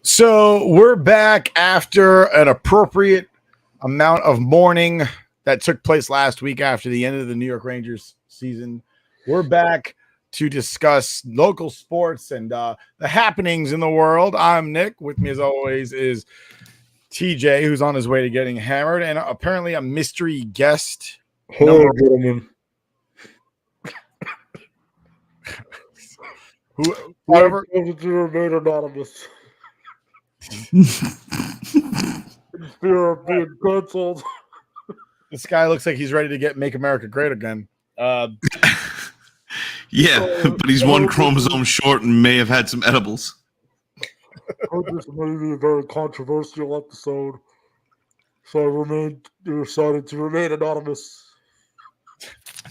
So we're back after an appropriate amount of mourning that took place last week after the end of the New York Rangers season. We're back to discuss local sports and the happenings in the world. I'm Nick. With me, as always, is TJ, who's on his way to getting hammered, and apparently a mystery guest. Hello, gentlemen. Whoever. Anonymous. Fear of being canceled. This guy looks like he's ready to Make America Great Again. Yeah, but he's one chromosome short and may have had some edibles. This may be a very controversial episode, so I decided to remain anonymous.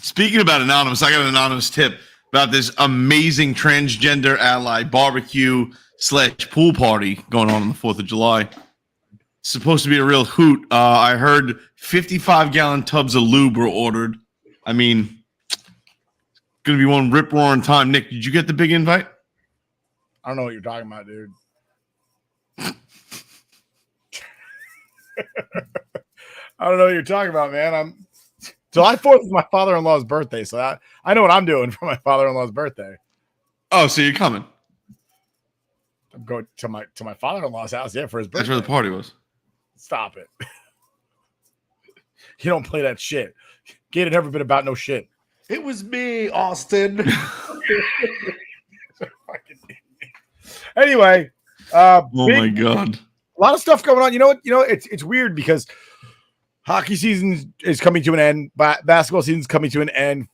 Speaking about anonymous, I got an anonymous tip about this amazing transgender ally barbecue / pool party going on the 4th of July. It's supposed to be a real hoot. I heard 55-gallon tubs of lube were ordered. I mean, it's going to be one rip-roaring time. Nick, did you get the big invite? I don't know what you're talking about, dude. I don't know what you're talking about, man. July 4th is my father-in-law's birthday, so I know what I'm doing for my father-in-law's birthday. Oh, so you're coming? I'm going to my father-in-law's house, for his birthday. That's where the party was. Stop it. You don't play that shit. Gator never been about no shit. It was me, Austin. Anyway. My God. A lot of stuff going on. You know what? It's weird because hockey season is coming to an end. Basketball season is coming to an end.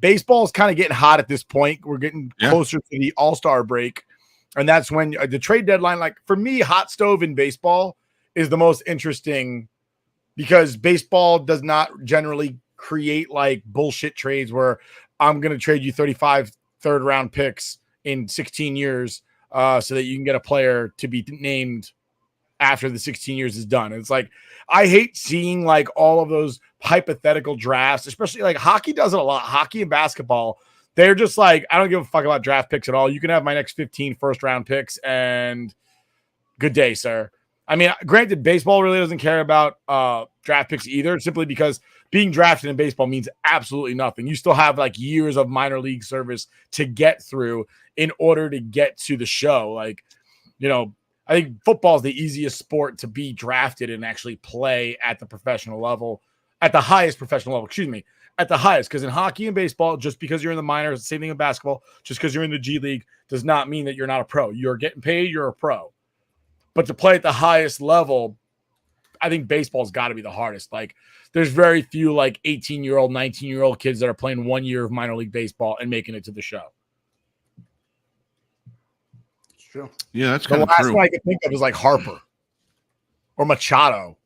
Baseball is kind of getting hot at this point. We're getting closer to the All-Star break. And that's when the trade deadline, like for me, hot stove in baseball is the most interesting because baseball does not generally create like bullshit trades where I'm going to trade you 35 third-round picks in 16 years so that you can get a player to be named after the 16 years is done. It's like, I hate seeing like all of those hypothetical drafts, especially like hockey does it a lot. Hockey and basketball, they're just like, I don't give a fuck about draft picks at all. You can have my next 15 first-round picks and good day, sir. I mean, granted, baseball really doesn't care about draft picks either, simply because being drafted in baseball means absolutely nothing. You still have like years of minor league service to get through in order to get to the show. Like, I think football is the easiest sport to be drafted and actually play at the professional level, at the highest professional level, at the highest. Because in hockey and baseball, just because you're in the minors, same thing in basketball, just because you're in the G League does not mean that you're not a pro. You're getting paid, you're a pro. But to play at the highest level, I think baseball's got to be the hardest. Like, there's very few like 18-year-old, 19-year-old kids that are playing 1 year of minor league baseball and making it to the show. It's true. Yeah, that's kind of true. The last one I could think of is like Harper or Machado.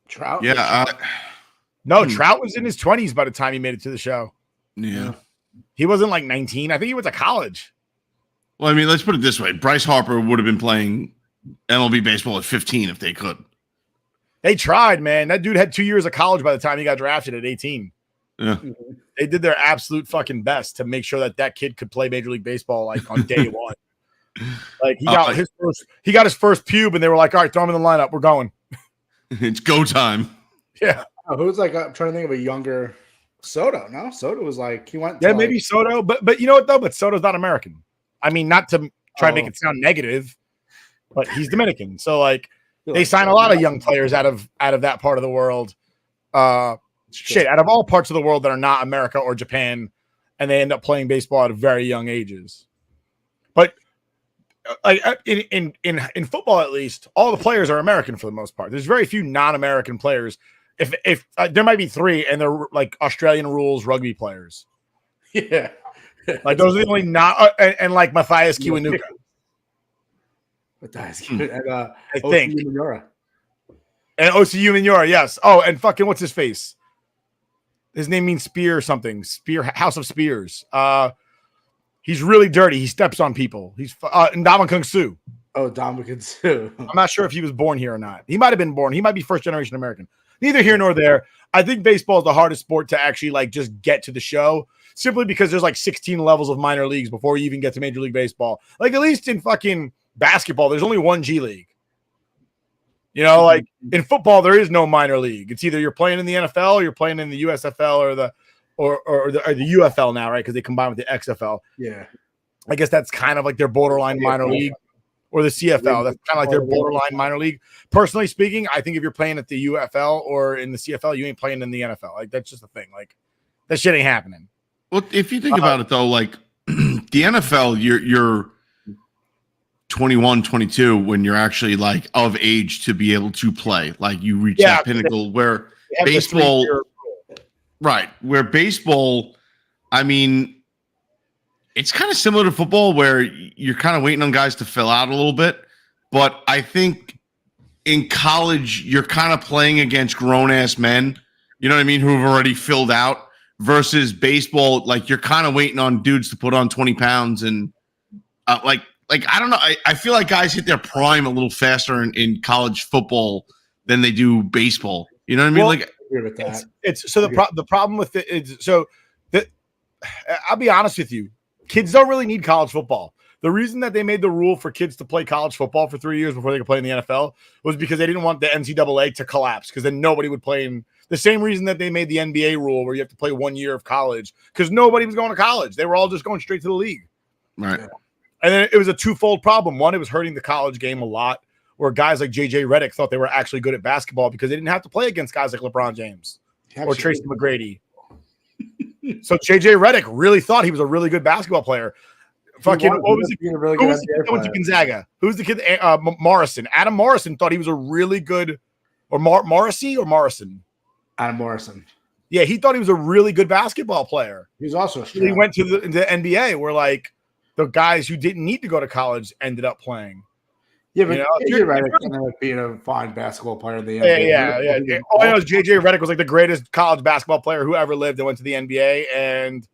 Trout? Yeah. No, Trout was in his 20s by the time he made it to the show. Yeah. He wasn't like 19. I think he went to college. Well, I mean, let's put it this way. Bryce Harper would have been playing MLB baseball at 15 if they could. They tried, man. That dude had 2 years of college by the time he got drafted at 18. Yeah. They did their absolute fucking best to make sure that kid could play Major League Baseball like on day one. Like he got his first pube and they were like, all right, throw him in the lineup. We're going. It's go time. Yeah. Who's like, I'm trying to think of a younger Soto. No, Soto was like, he went. Yeah, maybe Soto. But you know what though? But Soto's not American. I mean, not to try to make it sound negative, but he's Dominican. So like they sign a lot of young players out of that part of the world. shit, out of all parts of the world that are not America or Japan, and they end up playing baseball at very young ages. But like in football, at least, all the players are American for the most part. There's very few non-American players. If there might be 3, and they're like Australian rules rugby players. Yeah, like those are the only not and like Matthias Kiwanuka. Matthias Kiwanuka, I think. Minora. And OCU Minora, yes. Oh, and fucking what's his face? His name means spear or something. Spear, House of Spears. He's really dirty. He steps on people. He's Ndamukong Suh. Oh, Ndamukong Suh. I'm not sure if he was born here or not. He might have been born. He might be first generation American. Neither here nor there. I think baseball is the hardest sport to actually like just get to the show, simply because there's like 16 levels of minor leagues before you even get to Major League Baseball. Like at least in fucking basketball, there's only one G League. You know, like in football, there is no minor league. It's either you're playing in the NFL or you're playing in the USFL or the UFL now, right? Because they combine with the XFL. Yeah, I guess that's kind of like their borderline minor league, or the CFL. That's kind of like their borderline minor league. Personally speaking, I think if you're playing at the UFL or in the CFL, you ain't playing in the NFL. Like that's just a thing. Like that shit ain't happening. Well, if you think about it though, like the NFL, you're 21, 22 when you're actually like of age to be able to play. Like you reach that pinnacle where baseball, right? Where baseball, I mean, it's kind of similar to football where you're kind of waiting on guys to fill out a little bit. But I think in college, you're kind of playing against grown ass men, you know what I mean, who have already filled out, versus baseball. Like you're kind of waiting on dudes to put on 20 pounds and like I don't know. I feel like guys hit their prime a little faster in college football than they do baseball. You know what I mean? Like with that. It's so the problem with it is so that I'll be honest with you, kids don't really need college football. The reason that they made the rule for kids to play college football for 3 years before they could play in the NFL was because they didn't want the NCAA to collapse, because then nobody would play in the same reason that they made the NBA rule where you have to play 1 year of college, because nobody was going to college. They were all just going straight to the league. Right. Yeah. And then it was a twofold problem. One, it was hurting the college game a lot, where guys like JJ Redick thought they were actually good at basketball because they didn't have to play against guys like LeBron James or Tracy McGrady. So JJ Redick really thought he was a really good basketball player. Who was the kid that went to Gonzaga? Who's the kid? Morrison. Adam Morrison thought he was a really good, or Morrison. Adam Morrison. Yeah, he thought he was a really good basketball player. He was also he went to the NBA, where like the guys who didn't need to go to college ended up playing. Yeah, but JJ Redick ended up being a fine basketball player in the NBA. Yeah. All I know is JJ Redick was like the greatest college basketball player who ever lived and went to the NBA. And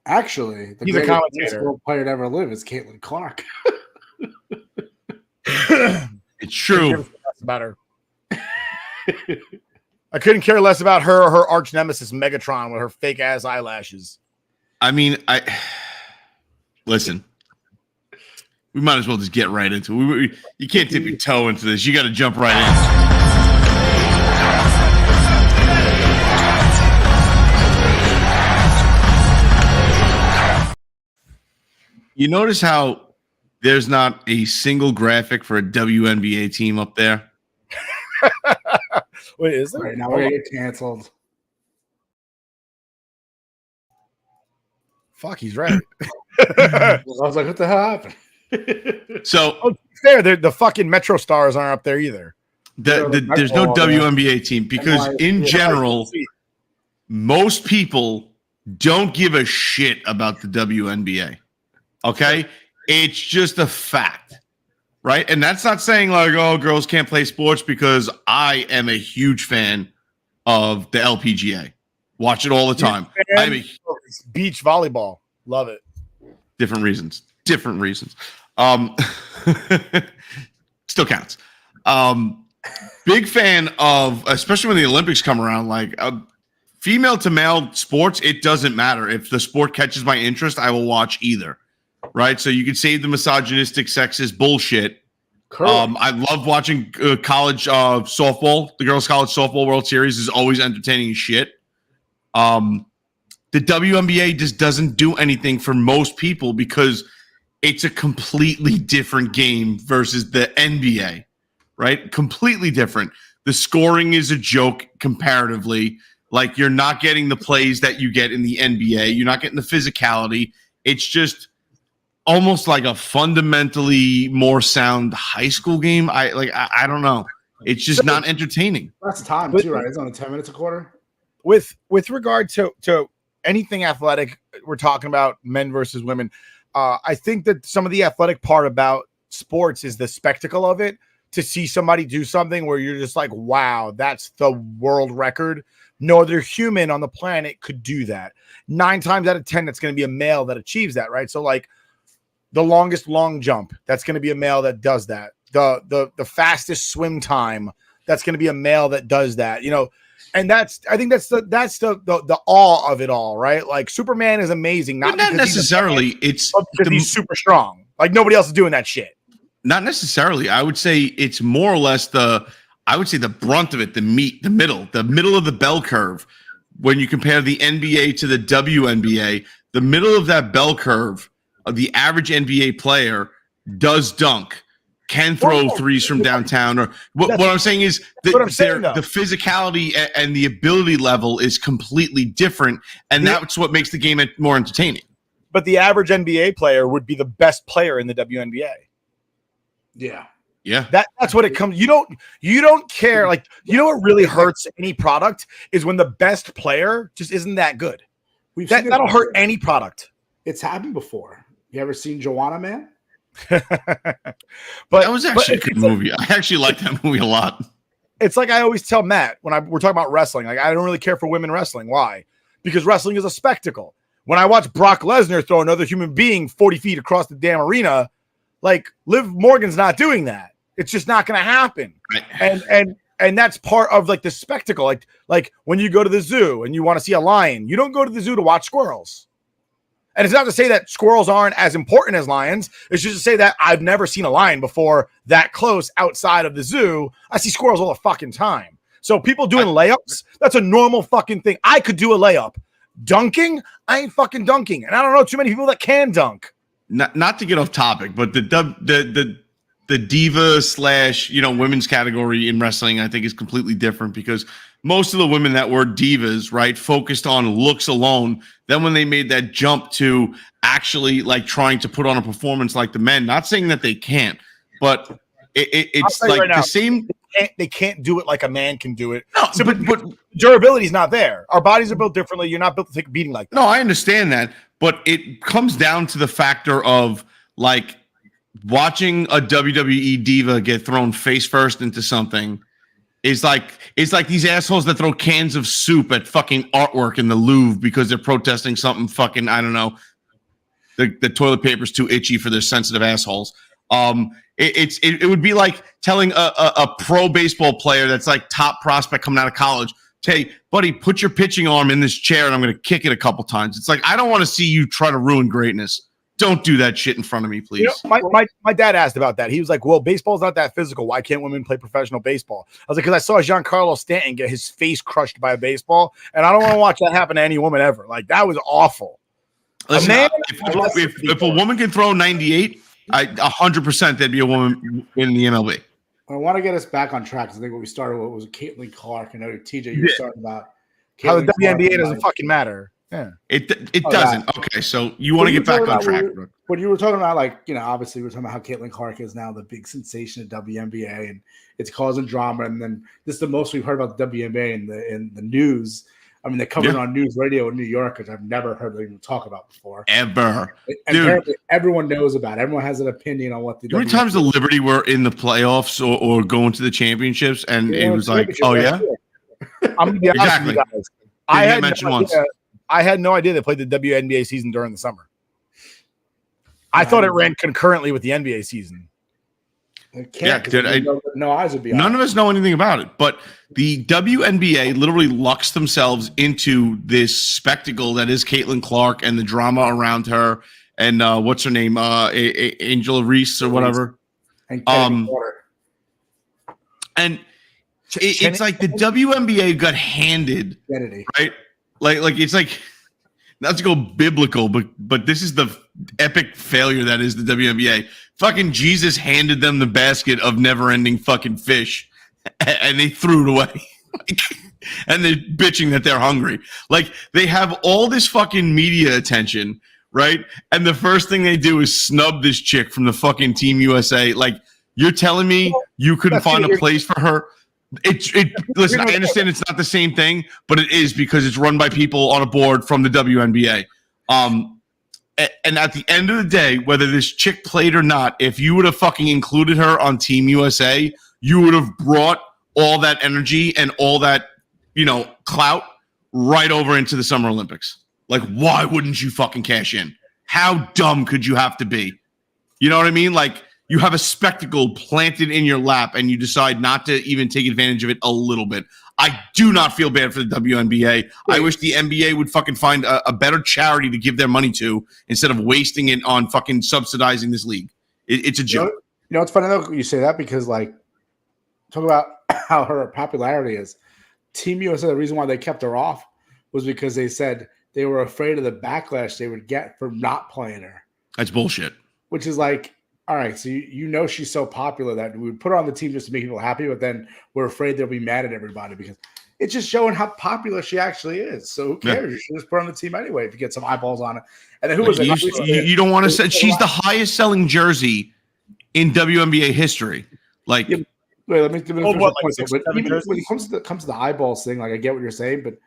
actually, the greatest basketball player to ever live is Caitlin Clark. It's true. About her. I couldn't care less about her or her arch nemesis Megatron with her fake ass eyelashes. I mean, listen. We might as well just get right into it. You can't dip your toe into this. You got to jump right in. You notice how there's not a single graphic for a WNBA team up there? Wait, is there? Right, now we're going to get canceled. Fuck, he's right. I was like, what the hell happened? So fair, the fucking Metro Stars aren't up there either. There's no WNBA team because in general, most people don't give a shit about the WNBA. Okay? It's just a fact. Right? And that's not saying like, oh, girls can't play sports, because I am a huge fan of the LPGA. Watch it all the time. I'm beach volleyball. Love it. Different reasons. Still counts. Big fan of, especially when the Olympics come around, like female to male sports, it doesn't matter. If the sport catches my interest, I will watch either. Right? So you can save the misogynistic, sexist bullshit. I love watching college softball. The girls' college softball World Series is always entertaining as shit. The WNBA just doesn't do anything for most people because it's a completely different game versus the NBA, right? Completely different. The scoring is a joke comparatively. Like, you're not getting the plays that you get in the NBA. You're not getting the physicality. It's just almost like a fundamentally more sound high school game. I don't know. It's just not entertaining. That's time too, right? It's only 10 minutes a quarter. With regard to anything athletic, we're talking about men versus women. I think that some of the athletic part about sports is the spectacle of it. To see somebody do something where you're just like, wow, that's the world record. No other human on the planet could do that. 9 times out of 10, that's going to be a male that achieves that, right? So like the longest long jump, that's going to be a male that does that. The fastest swim time, that's going to be a male that does that, you know. And I think that's the awe of it all, right? Like Superman is amazing, not necessarily. It's because he's super strong. Like nobody else is doing that shit. Not necessarily. I would say it's more or less the brunt of it, the meat, the middle of the bell curve. When you compare the NBA to the WNBA, the middle of that bell curve of the average NBA player does dunk, can throw threes from downtown. Or what I'm saying is the physicality and the ability level is completely different, and that's what makes the game more entertaining. But the average NBA player would be the best player in the WNBA. Yeah. That's what it comes. You don't care. Like, you know what really hurts any product is when the best player just isn't that good. That'll hurt any product. It's happened before. You ever seen Joanna Man? But that was actually a good movie. I actually like that movie a lot. It's like I always tell Matt when we're talking about wrestling. Like, I don't really care for women wrestling. Why? Because wrestling is a spectacle. When I watch Brock Lesnar throw another human being 40 feet across the damn arena, like Liv Morgan's not doing that. It's just not going to happen. And that's part of like the spectacle. Like when you go to the zoo and you want to see a lion, you don't go to the zoo to watch squirrels. And it's not to say that squirrels aren't as important as lions. It's just to say that I've never seen a lion before that close outside of the zoo. I see squirrels all the fucking time. So people doing layups, that's a normal fucking thing. I could do a layup. Dunking, I ain't fucking dunking. And I don't know too many people that can dunk. Not to get off topic, but the diva / women's category in wrestling, I think, is completely different because most of the women that were divas, right, focused on looks alone. Then when they made that jump to actually like trying to put on a performance like the men, not saying that they can't, but it's like the same. They can't do it like a man can do it. No, so, but durability is not there. Our bodies are built differently. You're not built to take a beating like that. No, I understand that, but it comes down to the factor of like watching a WWE diva get thrown face first into something. It's like these assholes that throw cans of soup at fucking artwork in the Louvre because they're protesting something fucking, I don't know. The toilet paper's too itchy for their sensitive assholes. It would be like telling a pro baseball player that's like top prospect coming out of college, hey, buddy, put your pitching arm in this chair and I'm going to kick it a couple times. It's like, I don't want to see you try to ruin greatness. Don't do that shit in front of me, please. You know, my dad asked about that. He was like, well, baseball's not that physical. Why can't women play professional baseball? I was like, because I saw Giancarlo Stanton get his face crushed by a baseball, and I don't want to watch that happen to any woman ever. Like, that was awful. Listen, if a woman can throw 98, 100% there'd be a woman in the MLB. I want to get us back on track. I think what we started with was Caitlin Clark. I know TJ, you were starting about how the WNBA doesn't fucking matter. Yeah, it doesn't. Yeah. Okay, so you want to get back on track. But you were talking about, like, obviously we're talking about how Caitlin Clark is now the big sensation of WNBA and it's causing drama. And then this is the most we've heard about the WNBA in the news. I mean, they covered it on news radio in New York, which I've never heard them even talk about before. Ever. And apparently everyone knows about it. Everyone has an opinion on what the How many times the Liberty were in the playoffs or going to the championships and it was like, oh, yeah? I'm going to be honest with you guys. I had no idea they played the WNBA season during the summer. I thought it ran concurrently with the NBA season. No eyes would be on. None of us know anything about it, but the WNBA literally lucks themselves into this spectacle that is Caitlin Clark and the drama around her and what's her name, Angela Reese or whatever. And it's like the WNBA got handed, right? Like it's like, not to go biblical, but this is the epic failure that is the WNBA. Fucking Jesus handed them the basket of never-ending fucking fish, and they threw it away. And they're bitching that they're hungry. Like, they have all this fucking media attention, right? And the first thing they do is snub this chick from the fucking Team USA. Like, you're telling me you couldn't find a place for her? Listen, I understand it's not the same thing, but it is because it's run by people on a board from the WNBA. And at the end of the day, whether this chick played or not, if you would have fucking included her on Team USA, you would have brought all that energy and all that, clout right over into the Summer Olympics. Like, why wouldn't you fucking cash in? How dumb could you have to be? You know what I mean? Like, you have a spectacle planted in your lap and you decide not to even take advantage of it a little bit. I do not feel bad for the WNBA. I wish the NBA would fucking find a better charity to give their money to instead of wasting it on fucking subsidizing this league. It's a joke. It's funny though you say that because, like, talk about how her popularity is. Team USA, the reason why they kept her off was because they said they were afraid of the backlash they would get for not playing her. That's bullshit. Which is like, all right, so she's so popular that we would put her on the team just to make people happy, but then we're afraid they'll be mad at everybody because it's just showing how popular she actually is. So who cares? Yeah. You should just put her on the team anyway if you get some eyeballs on it. And then who was it? You don't want to say she's the highest selling jersey in WNBA history. Like, wait, let me finish the point. But even when it comes to the eyeballs thing, like, I get what you're saying, but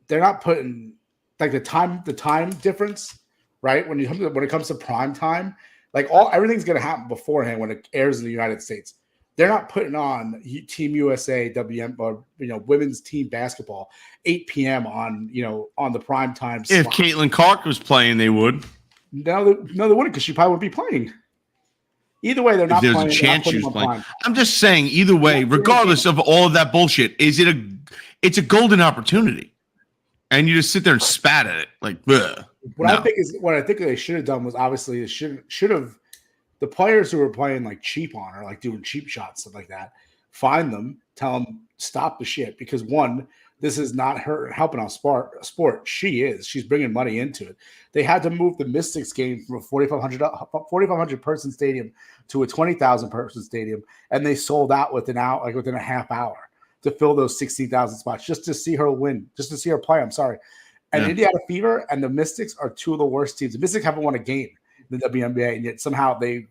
they're not putting like the time difference, right? When it comes to prime time. Like, everything's going to happen beforehand when it airs in the United States. They're not putting on Team USA, women's team basketball 8 p.m. on the prime time slot. If Caitlin Clark was playing, they would. No, they wouldn't because she probably wouldn't be playing. Either way, they're not playing. There's a chance she was playing. I'm just saying, either way, regardless of all of that bullshit, it's a golden opportunity, and you just sit there and spat at it like. Ugh. What I think they should have done was obviously should have the players who were playing like cheap on her, like doing cheap shots, stuff like that, find them, tell them stop the shit because one, this is not her helping on sport. She's bringing money into it. They had to move the Mystics game from a 4,500 person stadium to a 20,000 person stadium, and they sold out within a half hour to fill those 16,000 spots just to see her win, just to see her play. I'm sorry. And Indiana Fever and the Mystics are two of the worst teams. The Mystics haven't won a game in the WNBA, and yet somehow they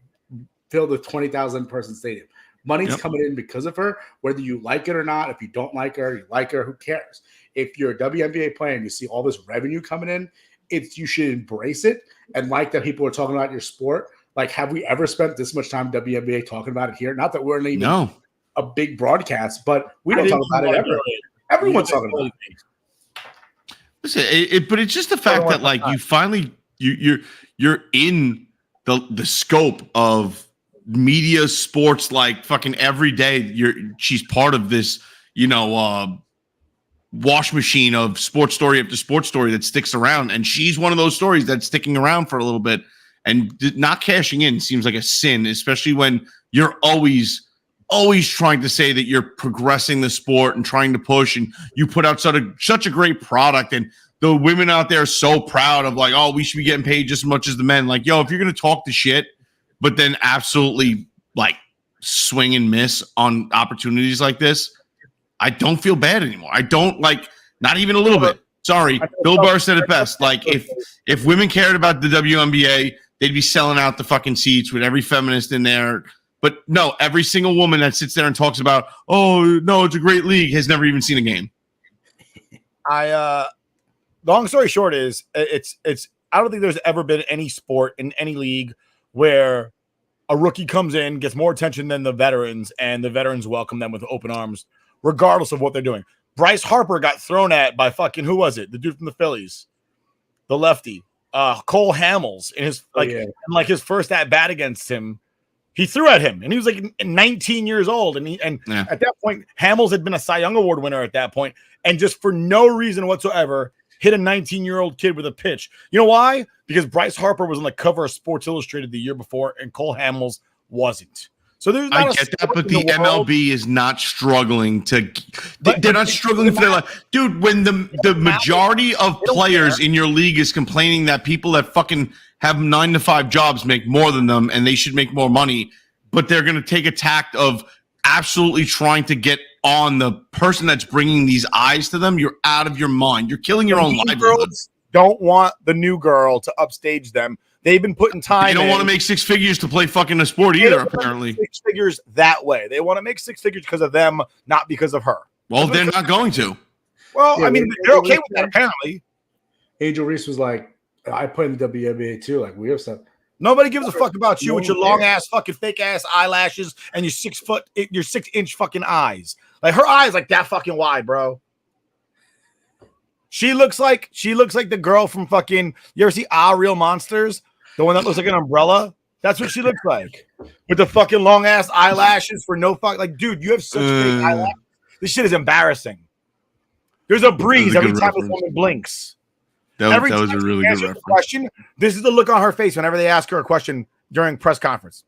filled a 20,000 person stadium. Money's coming in because of her, whether you like it or not. If you don't like her, you like her, who cares? If you're a WNBA player and you see all this revenue coming in, you should embrace it. And like that people are talking about your sport. Like, have we ever spent this much time WNBA talking about it here? Not that we're even a big broadcast, but we don't talk about it ever. Everyone's talking about it. Listen, but it's just the fact that, like, you finally you're in the scope of media sports, like fucking every day. She's part of this, wash machine of sports story after sports story that sticks around, and she's one of those stories that's sticking around for a little bit. And not cashing in seems like a sin, especially when you're always trying to say that you're progressing the sport and trying to push, and you put out such a great product, and the women out there are so proud of like, oh, we should be getting paid just as much as the men. Like, yo, if you're going to talk the shit, but then absolutely like swing and miss on opportunities like this, I don't feel bad anymore. I don't not even a little bit. Sorry. Bill Burr said it best. Like, if women cared about the WNBA, they'd be selling out the fucking seats with every feminist in there. But no, every single woman that sits there and talks about, oh, no, it's a great league, has never even seen a game. Long story short is it's I don't think there's ever been any sport in any league where a rookie comes in, gets more attention than the veterans, and the veterans welcome them with open arms, regardless of what they're doing. Bryce Harper got thrown at by fucking, who was it? The dude from the Phillies, the lefty, Cole Hamels, in his his first at bat against him. He threw at him, and he was like 19 years old. And at that point, Hamels had been a Cy Young Award winner at that point, and just for no reason whatsoever, hit a 19-year-old kid with a pitch. You know why? Because Bryce Harper was on the cover of Sports Illustrated the year before, and Cole Hamels wasn't. So there's not I get that, but the MLB is not struggling to. They're not struggling for their life, dude. When the majority of players in your league is complaining that people that fucking have 9-to-5 jobs make more than them and they should make more money, but they're going to take a tact of absolutely trying to get on the person that's bringing these eyes to them, you're out of your mind. You're killing your own livelihood. Don't want the new girl to upstage them. They've been putting time. They don't want to make 6 figures to play fucking a sport either, apparently. 6 figures that way. They want to make 6 figures because of them, not because of her. Well, they're not going to. Well, I mean, they're okay with that, apparently. Angel Reese was like, I play in the WNBA too. Like, we have stuff. Nobody gives a fuck about you with your long ass fucking fake ass eyelashes and your 6-inch fucking eyes. Like her eyes like that fucking wide, bro. She looks like the girl from fucking. You ever see Real Monsters? The one that looks like an umbrella. That's what she looks like with the fucking long ass eyelashes for no fuck. Like, dude, you have such big eyelashes. This shit is embarrassing. There's a breeze every time this woman blinks. That was a really good reference. Question. This is the look on her face whenever they ask her a question during press conference.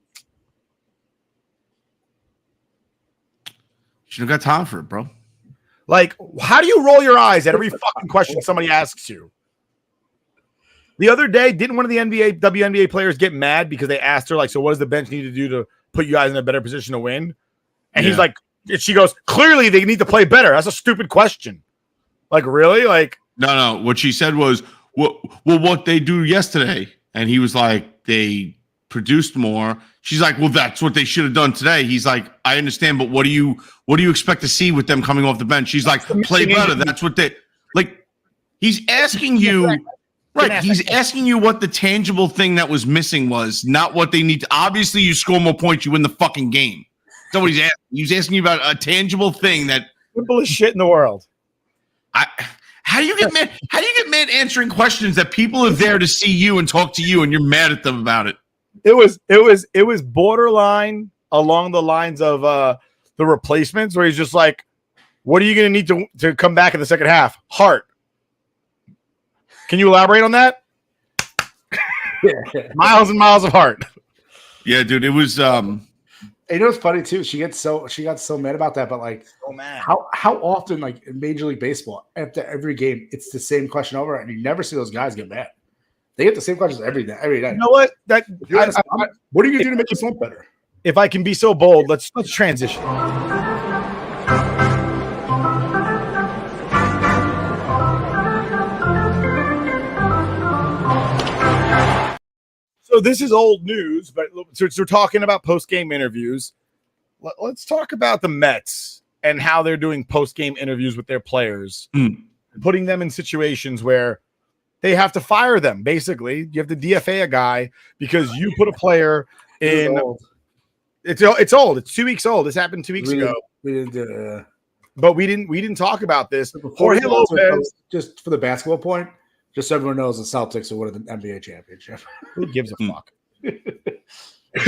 She don't got time for it, bro. Like, how do you roll your eyes at every fucking question somebody asks you? The other day, didn't one of the WNBA players get mad because they asked her, like, so what does the bench need to do to put you guys in a better position to win? And he's like, she goes, clearly they need to play better. That's a stupid question. Like, really? Like, no. What she said was, what they do yesterday. And he was like, they produced more. She's like, well, that's what they should have done today. He's like, I understand, but what do you expect to see with them coming off the bench? She's like, play better. That's what they like. He's asking you, right? He's asking you what the tangible thing that was missing was, not what they need to. Obviously, you score more points, you win the fucking game. That's what he's asking. He's asking you about a tangible thing that simplest shit in the world. How do you get mad? How do you get mad answering questions that people are there to see you and talk to you, and you're mad at them about it? It was borderline along the lines of the replacements, where he's just like, "What are you going to need to come back in the second half?" Heart. Can you elaborate on that? Miles and miles of heart. Yeah, dude. It was. You know what's funny too? She got so mad about that, but like, so mad. How often, like in Major League Baseball, after every game, it's the same question over, and you never see those guys get mad. They get the same questions every day. You know what? What are you going to do to make yourself better? If I can be so bold, let's transition. So this is old news, but since we're talking about post-game interviews, let's talk about the Mets and how they're doing post-game interviews with their players, putting them in situations where they have to fire them. Basically, you have to DFA a guy because you put a player in. It's old. It's 2 weeks old. This happened 2 weeks ago. But we didn't talk about this. Jorge Lopez, just for the basketball point. Just so everyone knows, the Celtics are winning the NBA championship. Who gives a fuck?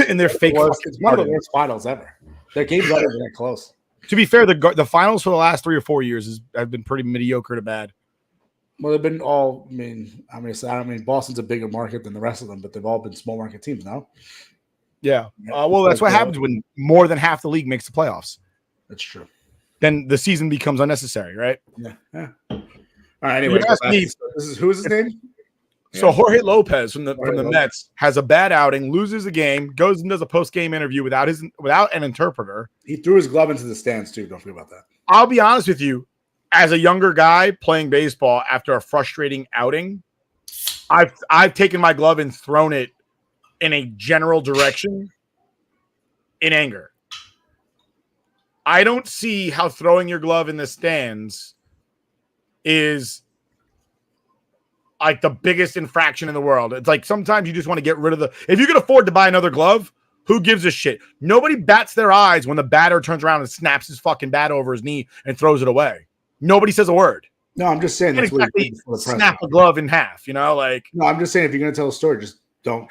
And they're fake. It's one of the worst finals ever. Their games aren't even that close. To be fair, the finals for the last 3 or 4 years have been pretty mediocre to bad. Well, they've been all. I mean, Boston's a bigger market than the rest of them, but they've all been small market teams now. Yeah. Well, that's what happens when more than half the league makes the playoffs. That's true. Then the season becomes unnecessary, right? Yeah. All right. Anyway, who is his name? So Jorge Lopez from the Mets has a bad outing, loses the game, goes and does a post-game interview without an interpreter. He threw his glove into the stands too. Don't forget about that. I'll be honest with you, as a younger guy playing baseball after a frustrating outing, I've taken my glove and thrown it in a general direction in anger. I don't see how throwing your glove in the stands is like the biggest infraction in the world. It's like sometimes you just want to get rid of if you can afford to buy another glove, who gives a shit? Nobody bats their eyes when the batter turns around and snaps his fucking bat over his knee and throws it away. Nobody says a word. No, I'm just saying that's exactly snap a glove in half, like. No, I'm just saying if you're going to tell a story, just don't.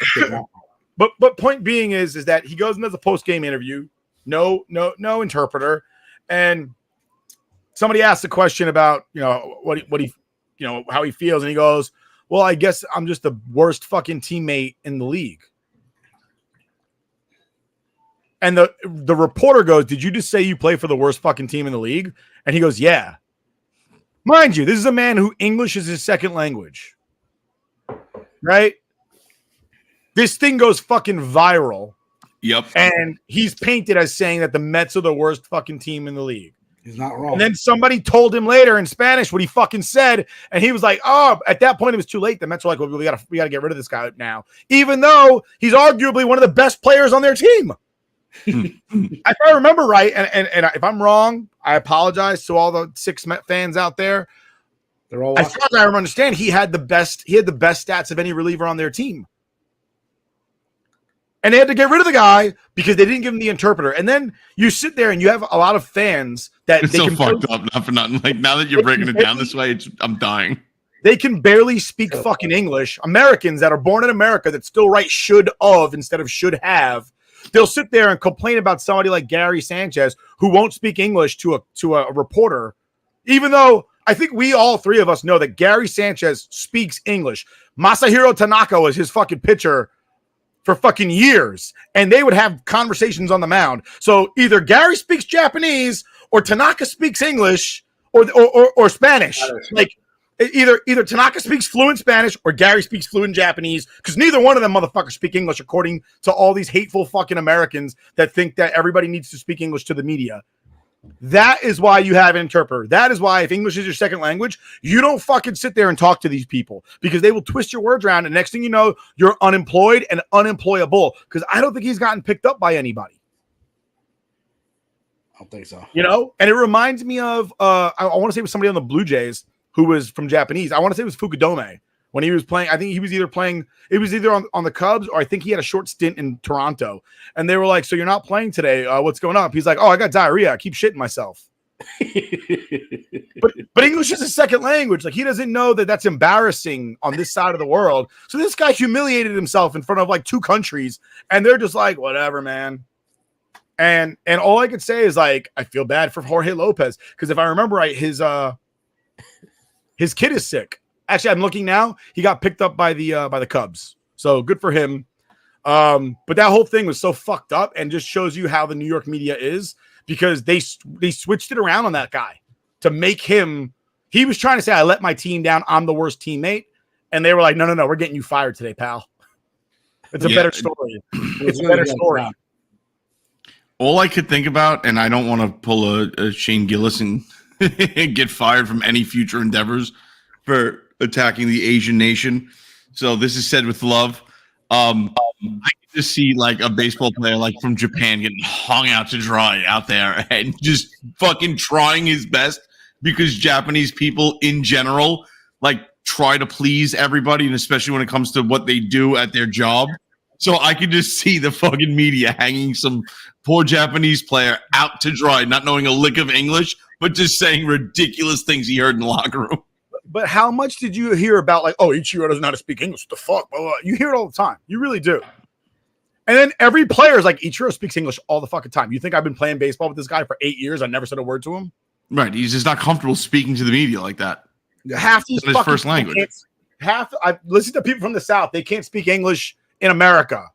But point being is that he goes and does a post-game interview, no interpreter, and somebody asks a question about, what he how he feels, and he goes, well, I guess I'm just the worst fucking teammate in the league. And the reporter goes, did you just say you play for the worst fucking team in the league? And he goes, yeah. Mind you, this is a man who English is his second language. Right? This thing goes fucking viral Yep. And he's painted as saying that the Mets are the worst fucking team in the league. He's not wrong. And then somebody told him later in Spanish what he fucking said, and he was like, "Oh!" At that point, it was too late. The Mets were like, "Well, we gotta get rid of this guy now," even though he's arguably one of the best players on their team. If I remember right, and if I'm wrong, I apologize to all the 6 Met fans out there. They're all as far as I understand, he had the best stats of any reliever on their team. And they had to get rid of the guy because they didn't give him the interpreter. And then you sit there and you have a lot of fans that it's they so can fucked up. Not for nothing. Like now that you're breaking it down this way, I'm dying. They can barely speak fucking English. Americans that are born in America that still write should of instead of should have. They'll sit there and complain about somebody like Gary Sanchez who won't speak English to a reporter, even though I think we all three of us know that Gary Sanchez speaks English. Masahiro Tanaka was his fucking pitcher for fucking years, and they would have conversations on the mound. So either Gary speaks Japanese or Tanaka speaks English or Spanish. Like either Tanaka speaks fluent Spanish or Gary speaks fluent Japanese, because neither one of them motherfuckers speak English, according to all these hateful fucking Americans that think that everybody needs to speak English to the media. That is why you have an interpreter. That is why if English is your second language, you don't fucking sit there and talk to these people, because they will twist your words around. And next thing you know, you're unemployed and unemployable, because I don't think he's gotten picked up by anybody. I don't think so. You know, and it reminds me of, I want to say it was somebody on the Blue Jays who was from Japanese. I want to say it was Fukudome when he was playing. I think he was either playing, it was either on the Cubs, or I think he had a short stint in Toronto. And they were like, "So you're not playing today? What's going on?" He's like, "Oh, I got diarrhea. I keep shitting myself." but English is a second language. Like, he doesn't know that that's embarrassing on this side of the world. So this guy humiliated himself in front of like 2 countries, and they're just like, "Whatever, man." And all I could say is, like, I feel bad for Jorge Lopez, because if I remember right, his kid is sick. Actually, I'm looking now. He got picked up by the Cubs. So good for him. But that whole thing was so fucked up, and just shows you how the New York media is, because they switched it around on that guy to make him. He was trying to say, "I let my team down. I'm the worst teammate." And they were like, "No, we're getting you fired today, pal." It's a better story. It's a better story. All I could think about, and I don't want to pull a Shane Gillis and get fired from any future endeavors for attacking the Asian nation. So this is said with love. I can just see like a baseball player like from Japan getting hung out to dry out there and just fucking trying his best, because Japanese people in general like try to please everybody, and especially when it comes to what they do at their job. So I could just see the fucking media hanging some poor Japanese player out to dry, not knowing a lick of English, but just saying ridiculous things he heard in the locker room. But how much did you hear about, like, "Oh, Ichiro doesn't know how to speak English"? What the fuck? Blah, blah. You hear it all the time. You really do. And then every player is like, "Ichiro speaks English all the fucking time." You think I've been playing baseball with this guy for 8 years? I never said a word to him. Right. He's just not comfortable speaking to the media like that. Half these his first language. I listen to people from the South. They can't speak English in America.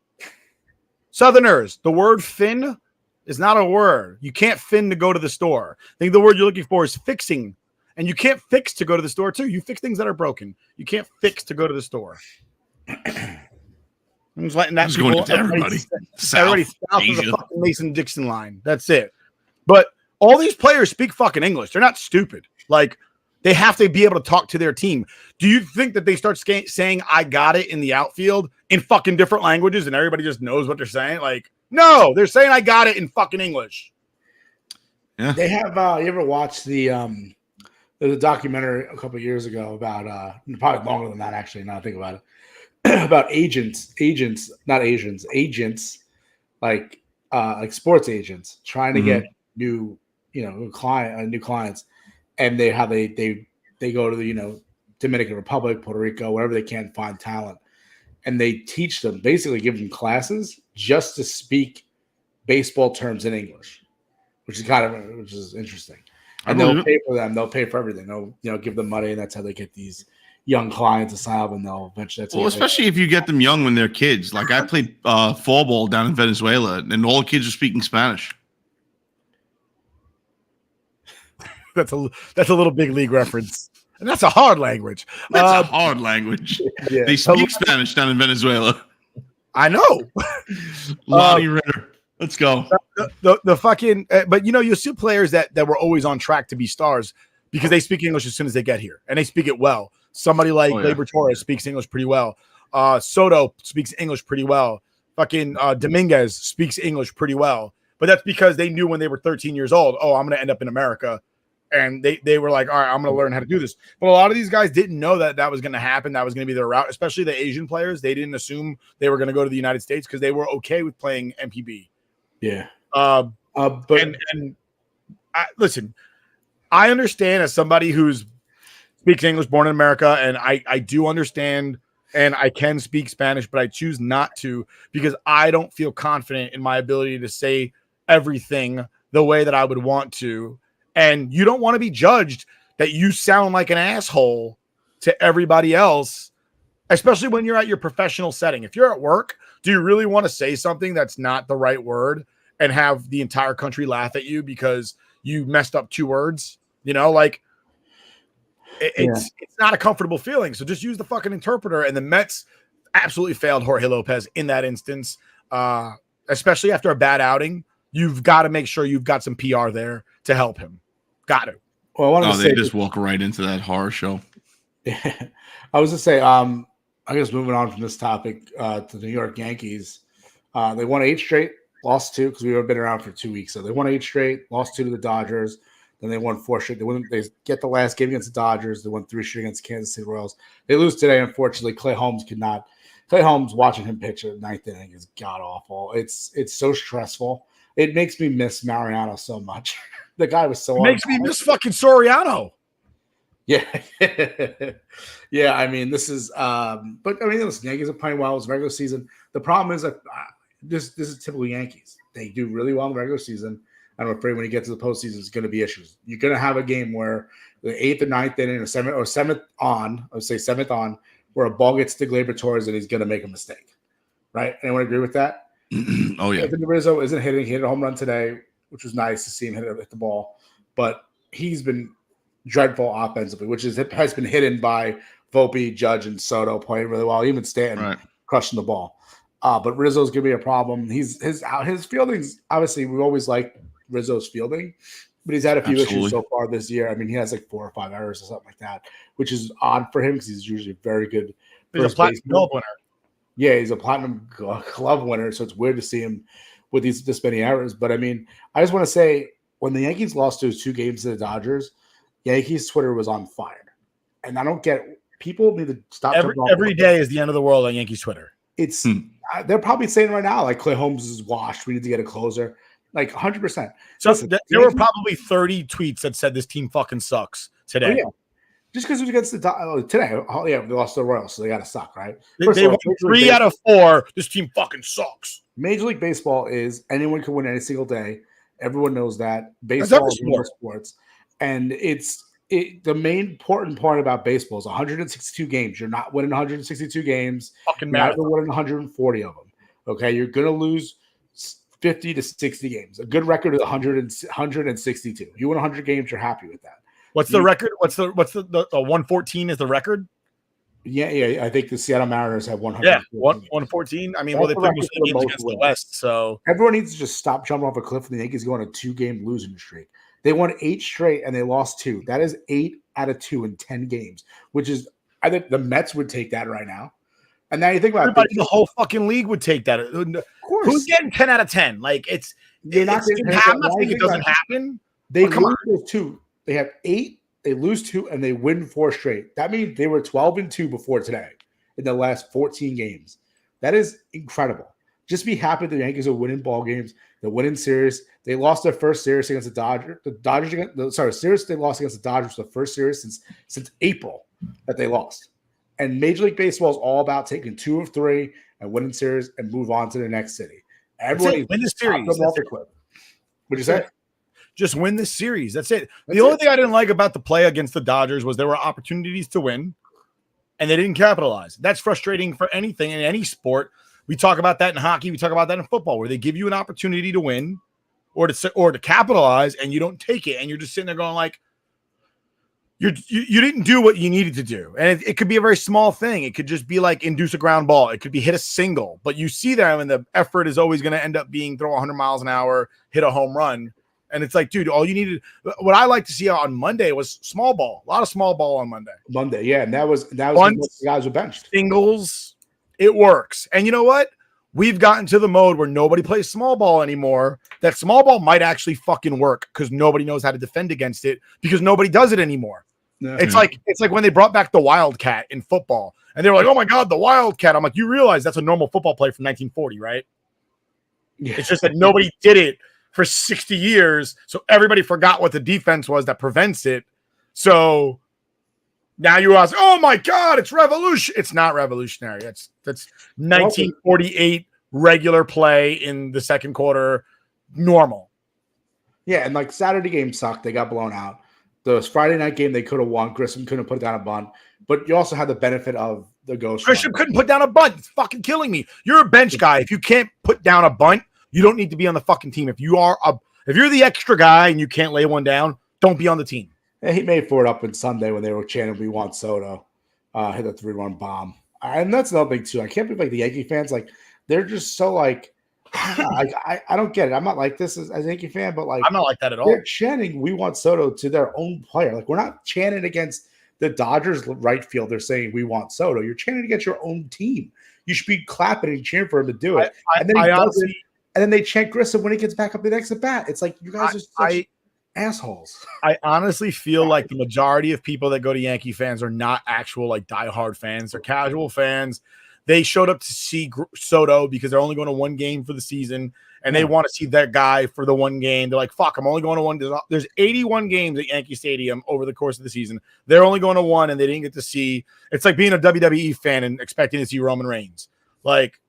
Southerners, the word fin is not a word. You can't fin to go to the store. I think the word you're looking for is fixing. And you can't fix to go to the store, too. You fix things that are broken. You can't fix to go to the store. I'm just letting that Just going to everybody. Everybody south of the fucking Mason-Dixon line. That's it. But all these players speak fucking English. They're not stupid. Like, they have to be able to talk to their team. Do you think that they start saying "I got it" in the outfield in fucking different languages and everybody just knows what they're saying? Like, no, they're saying "I got it" in fucking English. Yeah. They have you ever watched the documentary a couple of years ago about probably longer than that, actually, now I think about it, about agents, not Asians, agents, like sports agents trying to get new clients, and they go to the Dominican Republic, Puerto Rico, wherever they can find talent, and they teach them, basically give them classes just to speak baseball terms in English, which is interesting. And they'll pay for them. They'll pay for everything. They'll give them money, and that's how they get these young clients to sign up, and they'll eventually. Well, especially if you get them young when they're kids. Like, I played fall ball down in Venezuela, and all the kids are speaking Spanish. That's a little big league reference, and that's a hard language. That's a hard language. Yeah. They speak Spanish down in Venezuela. I know. Lonnie Ritter. Let's go. The fucking, but you see players that were always on track to be stars because they speak English as soon as they get here and they speak it well. Somebody like Gleyber Torres speaks English pretty well. Soto speaks English pretty well. Fucking Dominguez speaks English pretty well. But that's because they knew when they were 13 years old, oh, I'm going to end up in America. And they were like, all right, I'm going to learn how to do this. But a lot of these guys didn't know that was going to happen. That was going to be their route, especially the Asian players. They didn't assume they were going to go to the United States because they were okay with playing MPB. Yeah. Listen, I understand as somebody who's speaks English, born in America, and I do understand and I can speak Spanish, but I choose not to because I don't feel confident in my ability to say everything the way that I would want to. And you don't want to be judged that you sound like an asshole to everybody else, especially when you're at your professional setting. If you're at work, do you really want to say something that's not the right word and have the entire country laugh at you because you messed up 2 words? It's not a comfortable feeling. So just use the fucking interpreter. And the Mets absolutely failed Jorge Lopez in that instance, especially after a bad outing. You've got to make sure you've got some PR there to help him. Got to. Well, they just walk right into that horror show. Yeah. I was to say, I guess moving on from this topic to the New York Yankees, they won 8 straight, lost 2 because we've been around for 2 weeks. So they won 8 straight, lost 2 to the Dodgers. Then they won 4 straight. They get the last game against the Dodgers. They won 3 straight against Kansas City Royals. They lose today, unfortunately. Clay Holmes, watching him pitch at 9th inning is god awful. It's so stressful. It makes me miss Mariano so much. The guy was so. It makes me miss fucking Soriano. Yeah, yeah. I mean, this is. But I mean, listen, Yankees are playing well. It's regular season. The problem is that this is typical Yankees. They do really well in the regular season. I'm afraid when you get to the postseason, it's going to be issues. You're going to have a game where the 8th or 9th inning, or 7th on, I would say 7th on, where a ball gets to Gleyber Torres and he's going to make a mistake. Right? Anyone agree with that? Oh yeah. Anthony Rizzo isn't hitting. He hit a home run today, which was nice to see him hit the ball. But he's been dreadful offensively, which has been hidden by Volpe, Judge, and Soto playing really well. Even Stanton crushing the ball. But Rizzo's going to be a problem. His fielding's obviously we always like Rizzo's fielding, but he's had a few issues so far this year. I mean, he has like 4 or 5 errors or something like that, which is odd for him because he's usually very good. He's a platinum glove winner. Yeah, he's a platinum glove winner, so it's weird to see him with this many errors. But I mean, I just want to say when the Yankees lost those 2 games to the Dodgers, Yankees Twitter was on fire, and I don't get people need to stop. Every day is the end of the world on Yankees Twitter. It's they're probably saying right now like Clay Holmes is washed. We need to get a closer. Like 100%. So there were probably 30 tweets that said this team fucking sucks today. Oh, yeah. Just because it was against the today. Oh, yeah, they lost to the Royals, so they got to suck, right? They won 3 out of 4. This team fucking sucks. Major League Baseball is anyone can win any single day. Everyone knows that. Baseball is more sports. And the main important part about baseball is 162 games. You're not winning 162 games. Fucking You're not winning 140 of them. Okay, you're going to lose 50 to 60 games. A good record is 162. You win 100 games, you're happy with that. What's the record? What's the 114 is the record? Yeah. I think the Seattle Mariners have 100. Yeah, 114. I mean, they play most of the games against the West, so everyone needs to just stop jumping off a cliff. And the Yankees go on a 2-game losing streak. They won 8 straight and they lost 2. That is 8 out of 2 in 10 games, which is I think the Mets would take that right now. And now you think about everybody, the whole fucking league would take that. Of course. Who's getting 10 out of 10? Like I'm not saying it doesn't happen. They lose those 2. They have 8, they lose 2, and they win 4 straight. That means they were 12-2 before today in the last 14 games. That is incredible. Just be happy the Yankees are winning ball games. They're winning series. They lost their first series against the Dodgers. Series they lost against the Dodgers was the first series since April that they lost. And Major League Baseball is all about taking 2 of 3 and winning series and move on to the next city. Everybody win the series. What'd you say? Just win this series. That's it. The only thing I didn't like about the play against the Dodgers was there were opportunities to win, and they didn't capitalize. That's frustrating for anything in any sport. We talk about that in hockey. We talk about that in football, where they give you an opportunity to win or to capitalize, and you don't take it, and you're just sitting there going like, you didn't do what you needed to do. And it could be a very small thing. It could just be like induce a ground ball. It could be hit a single, but you see them and the effort is always going to end up being throw 100 miles an hour, hit a home run. And it's like, dude, all you needed, what I like to see on Monday was small ball, a lot of small ball on Monday. Yeah. And that was Bunts, the guys were benched. Singles, it works. And you know what? We've gotten to the mode where nobody plays small ball anymore. That small ball might actually fucking work because nobody knows how to defend against it because nobody does it anymore. Yeah. It's like when they brought back the Wildcat in football and they were like, oh my God, the Wildcat. I'm like, you realize that's a normal football play from 1940, right? Yeah. It's just that nobody did it for 60 years. So everybody forgot what the defense was that prevents it. So now you ask, oh my God, it's revolution. It's not revolutionary. That's 1948 regular play in the second quarter, normal. Yeah, and like Saturday game sucked. They got blown out. The Friday night game they could have won. Grissom couldn't put down a bunt, but you also had the benefit of the ghost. Grissom couldn't put down a bunt. It's fucking killing me. You're a bench guy. If you can't put down a bunt, you don't need to be on the fucking team. If you're the extra guy and you can't lay one down, don't be on the team. Yeah, he made for it up on Sunday when they were chanting "We want Soto," hit a 3-run bomb, and that's another thing too. I can't believe like the Yankee fans, like they're just so like, I don't get it. I'm not like this as a Yankee fan, but like I'm not like that at all. They're chanting "We want Soto" to their own player. Like we're not chanting against the Dodgers right field. They're saying "We want Soto." You're chanting against your own team. You should be clapping and cheering for him to do it. And then they chant Grissom when he gets back up the next at bat. It's like you guys are such assholes. I honestly feel like the majority of people that go to Yankee fans are not actual like diehard fans. They're casual fans. They showed up to see Soto because they're only going to one game for the season, and they want to see that guy for the one game. They're like, fuck, I'm only going to one. There's 81 games at Yankee Stadium over the course of the season. They're only going to one, and they didn't get to see. It's like being a WWE fan and expecting to see Roman Reigns. Like,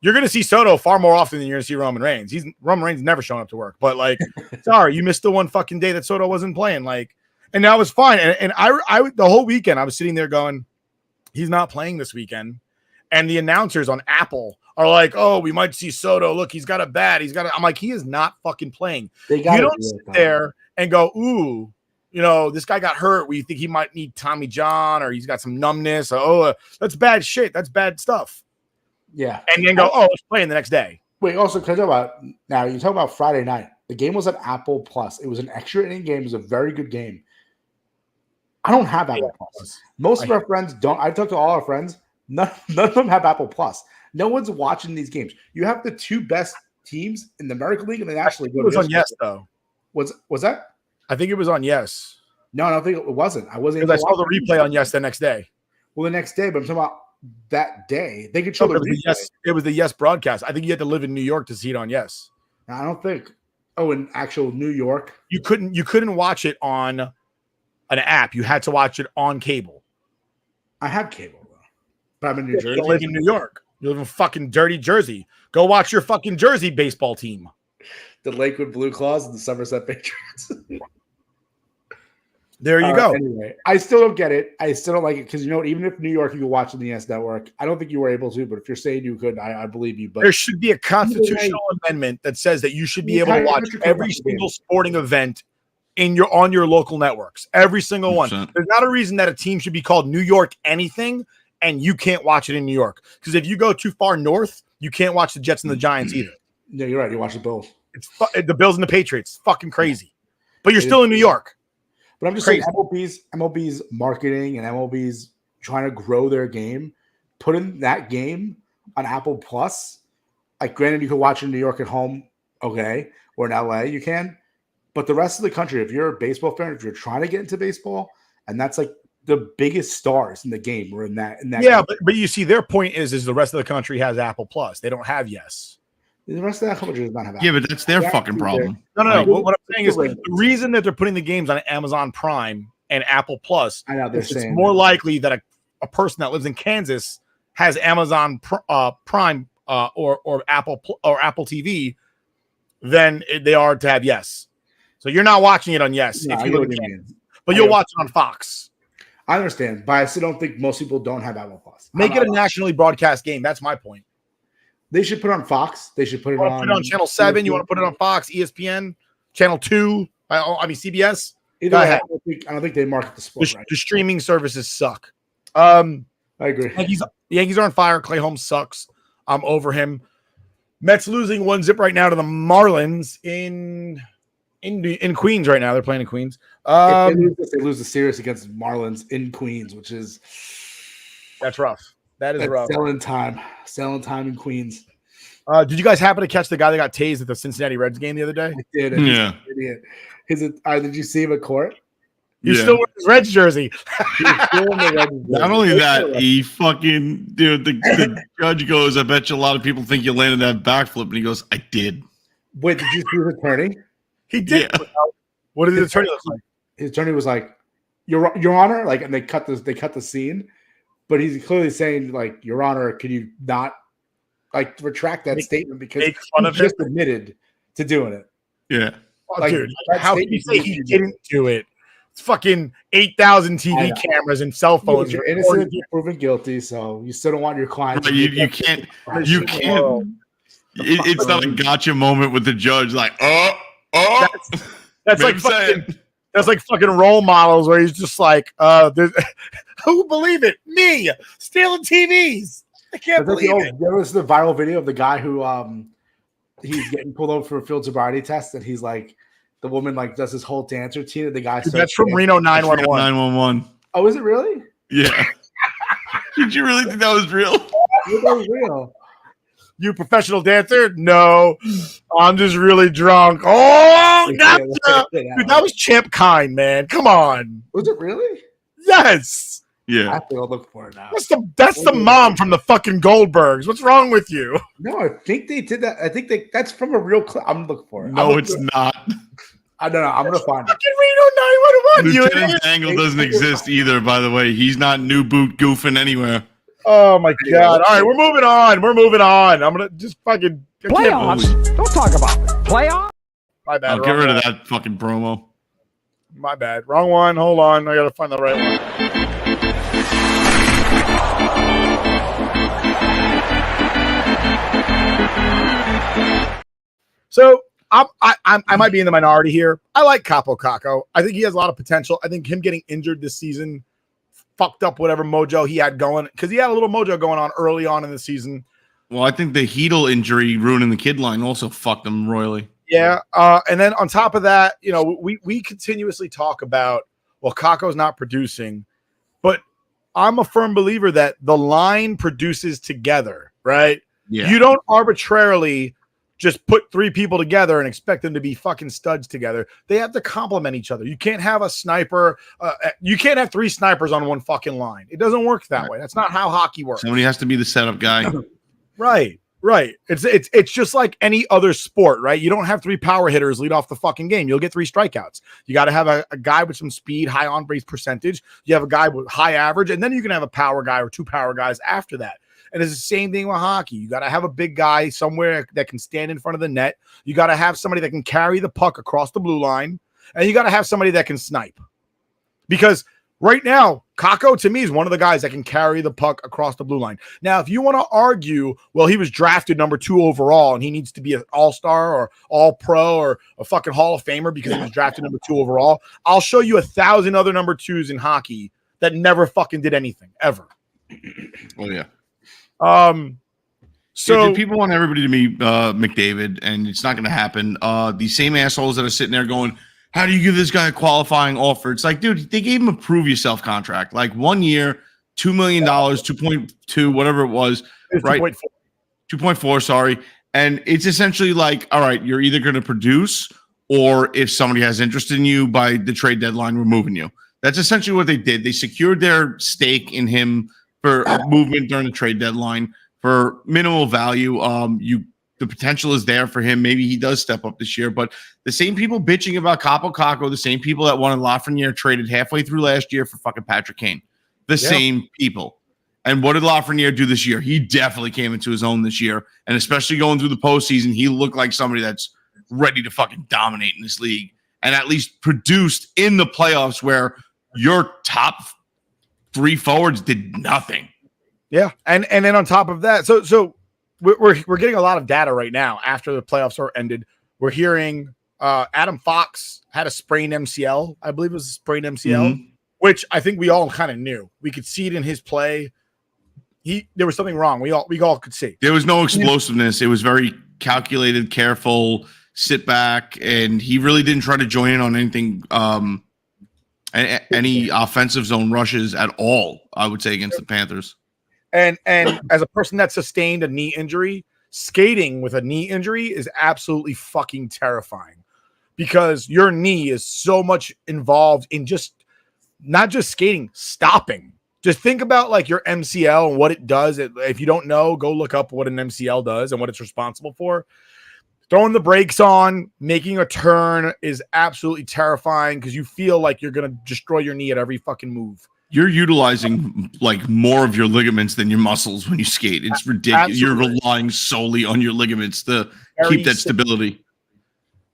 you're going to see Soto far more often than you're going to see Roman Reigns. Roman Reigns never showing up to work, but like, sorry, you missed the one fucking day that Soto wasn't playing. Like, and that was fine. And I the whole weekend I was sitting there going, he's not playing this weekend. And the announcers on Apple are like, oh, we might see Soto. Look, he's got a bat. I'm like, he is not fucking playing. You don't sit there and go, ooh, this guy got hurt. We think he might need Tommy John or he's got some numbness. Oh, that's bad shit. That's bad stuff. Yeah. And then go, oh, let's play in the next day. Wait, also, can I talk about now? You talk about Friday night. The game was at Apple Plus. It was an extra inning game. It was a very good game. I don't have Apple Plus. Most of our friends don't. I talked to all our friends. None of them have Apple Plus. No one's watching these games. You have the two best teams in the American League and they actually go. It was on Yes, though. Was that? I think it was on Yes. No, I don't think it wasn't. I wasn't. Because I saw the replay on Yes the next day. Well, the next day, but I'm talking about that day. They could show the replay. It was the Yes broadcast. I think you had to live in New York to see it on Yes. I don't think. Oh, in actual New York, you couldn't watch it on an app. You had to watch it on cable. I have cable though, but I'm in New Jersey. You live in New York. You live in fucking dirty Jersey. Go watch your fucking Jersey baseball team. The Lakewood Blue Claws and the Somerset Patriots. There you go. Anyway, I still don't get it. I still don't like it because even if New York you can watch on the ES Network, I don't think you were able to. But if you're saying you could, I believe you. But there should be a constitutional amendment that says that you should be able to watch every single sporting event on your local networks. Every single 100%. One. There's not a reason that a team should be called New York anything and you can't watch it in New York. Because if you go too far north, you can't watch the Jets and the Giants either. Yeah, you're right. You watch the Bills. It's the Bills and the Patriots. It's fucking crazy. But you're still in New York. But I'm just saying MLB's marketing and MLB's trying to grow their game, putting that game on Apple Plus. Like, granted, you can watch it in New York at home, okay, or in LA, you can. But the rest of the country, if you're a baseball fan, if you're trying to get into baseball, and that's like the biggest stars in the game, or in that. Yeah, but you see, their point is the rest of the country has Apple Plus. They don't have Yes. The rest of that country does not have Apple. Yeah, but that's their fucking problem. No. What I'm saying is the reason that they're putting the games on Amazon Prime and Apple Plus, I know it's more likely that a person that lives in Kansas has Amazon Prime or Apple TV than they are to have Yes. So you're not watching it on Yes if you live in Kansas, but you'll watch it on Fox. I understand, but I still don't think most people don't have Apple Plus. Make it a nationally broadcast game. That's my point. They should put it on Fox. They should put it on Channel 7. You want to put it on Fox, ESPN, Channel 2. I mean CBS. Either way, I don't think they market the sport right. The streaming services suck. I agree. Yankees are on fire. Clay Holmes sucks. I'm over him. Mets losing 1-0 right now to the Marlins in Queens right now. They're playing in Queens. If they lose the series against Marlins in Queens, which is that's rough. That's rough. Selling time in Queens. Did you guys happen to catch the guy that got tased at the Cincinnati Reds game the other day? I did. Yeah. Did you see him at court? He's still wearing his Reds jersey. Not only that, he fucking the judge goes, I bet you a lot of people think you landed that backflip, and he goes, I did. Wait, did you see his attorney? He did. Yeah. What did the attorney look like? His attorney was like, Your Honor, like, and they cut the scene, but he's clearly saying, like, Your Honor, can you not like retract that statement because he just admitted to doing it. Yeah. Oh, like, dude, how can you say he didn't do it? It's fucking 8,000 TV cameras and cell phones. You're innocent, you're proven guilty, so you still don't want your client. Right, you can't. It's not a gotcha moment with the judge. Like, that's like fucking role models where he's just like, who believe it? Me stealing TVs. I can't believe it. There was the viral video of the guy who he's getting pulled over for a field sobriety test, and he's like, the woman like does this whole dance routine, and the guy. That's from Reno 911. 911. Oh, is it really? Yeah. Did you really think that was real? That was real. You professional dancer? No, I'm just really drunk. Oh, gotcha. Dude, that was Champ Kind, man. Come on. Was it really? Yes. Yeah. I have to go look for it now. That's the mom from the fucking Goldbergs. What's wrong with you? No, I think they did that. I think that's from a real clip. I'm looking for it. No, it's not. I don't know. I'm gonna find it. Fucking Reno 911. Lieutenant Angle doesn't exist either, by the way. He's not new boot goofing anywhere. Oh my god! All right, we're moving on. I'm gonna just fucking playoffs. Don't talk about it. Playoffs. My bad. I'll get rid of that fucking promo. My bad. Wrong one. Hold on. I gotta find the right one. So I might be in the minority here. I like Capo Caco. I think he has a lot of potential. I think him getting injured this season fucked up whatever mojo he had going, because he had a little mojo going on early on in the season. Well, I think the Heedle injury ruining the kid line also fucked him royally. Yeah. And then on top of that, you know, we continuously talk about, well, Caco's not producing, but I'm a firm believer that the line produces together, right? Yeah. You don't arbitrarily just put three people together and expect them to be fucking studs together. They have to complement each other. You can't have a sniper. You can't have three snipers on one fucking line. It doesn't work that way. That's not how hockey works. Somebody has to be the setup guy. Right. It's just like any other sport, right? You don't have three power hitters lead off the fucking game. You'll get three strikeouts. You got to have a guy with some speed, high on base percentage. You have a guy with high average, and then you can have a power guy or two power guys after that. And it's the same thing with hockey. You got to have a big guy somewhere that can stand in front of the net. You got to have somebody that can carry the puck across the blue line. And you got to have somebody that can snipe. Because right now, Caco, to me, is one of the guys that can carry the puck across the blue line. Now, if you want to argue, well, he was drafted number 2 overall, and he needs to be an all-star or all-pro or a fucking Hall of Famer because he was drafted number 2 overall, I'll show you 1,000 other number 2s in hockey that never fucking did anything, ever. Oh, yeah. So people want everybody to be McDavid, and it's not going to happen. These same assholes that are sitting there going, how do you give this guy a qualifying offer? It's like, dude, they gave him a prove yourself contract, like 1 year, $2 million, 2.2, whatever it was, right? 2.4, sorry. And it's essentially like, all right, you're either going to produce, or if somebody has interest in you by the trade deadline, we're moving you. That's essentially what they did. They secured their stake in him for movement during the trade deadline for minimal value. The potential is there for him. Maybe he does step up this year, but the same people bitching about Capo Caco, the same people that wanted Lafreniere traded halfway through last year for fucking Patrick Kane, same people. And what did Lafreniere do this year? He definitely came into his own this year, and especially going through the postseason, he looked like somebody that's ready to fucking dominate in this league, and at least produced in the playoffs where your top 3 forwards did nothing. Yeah, and then on top of that, so we're getting a lot of data right now after the playoffs are ended. We're hearing Adam Fox had a sprained MCL. I believe it was a sprained MCL, which I think we all kind of knew. We could see it in his play. There was something wrong. We all could see. There was no explosiveness. It was very calculated, careful, sit back, and he really didn't try to join in on anything, any offensive zone rushes at all, I would say, against the Panthers. And as a person that sustained a knee injury, skating with a knee injury is absolutely fucking terrifying because your knee is so much involved in not just skating, stopping. Just think about like your MCL and what it does. If you don't know, go look up what an MCL does and what it's responsible for. Throwing the brakes on, making a turn is absolutely terrifying because you feel like you're going to destroy your knee at every fucking move. You're utilizing like more of your ligaments than your muscles when you skate. It's ridiculous. Absolutely. You're relying solely on your ligaments to keep that stability.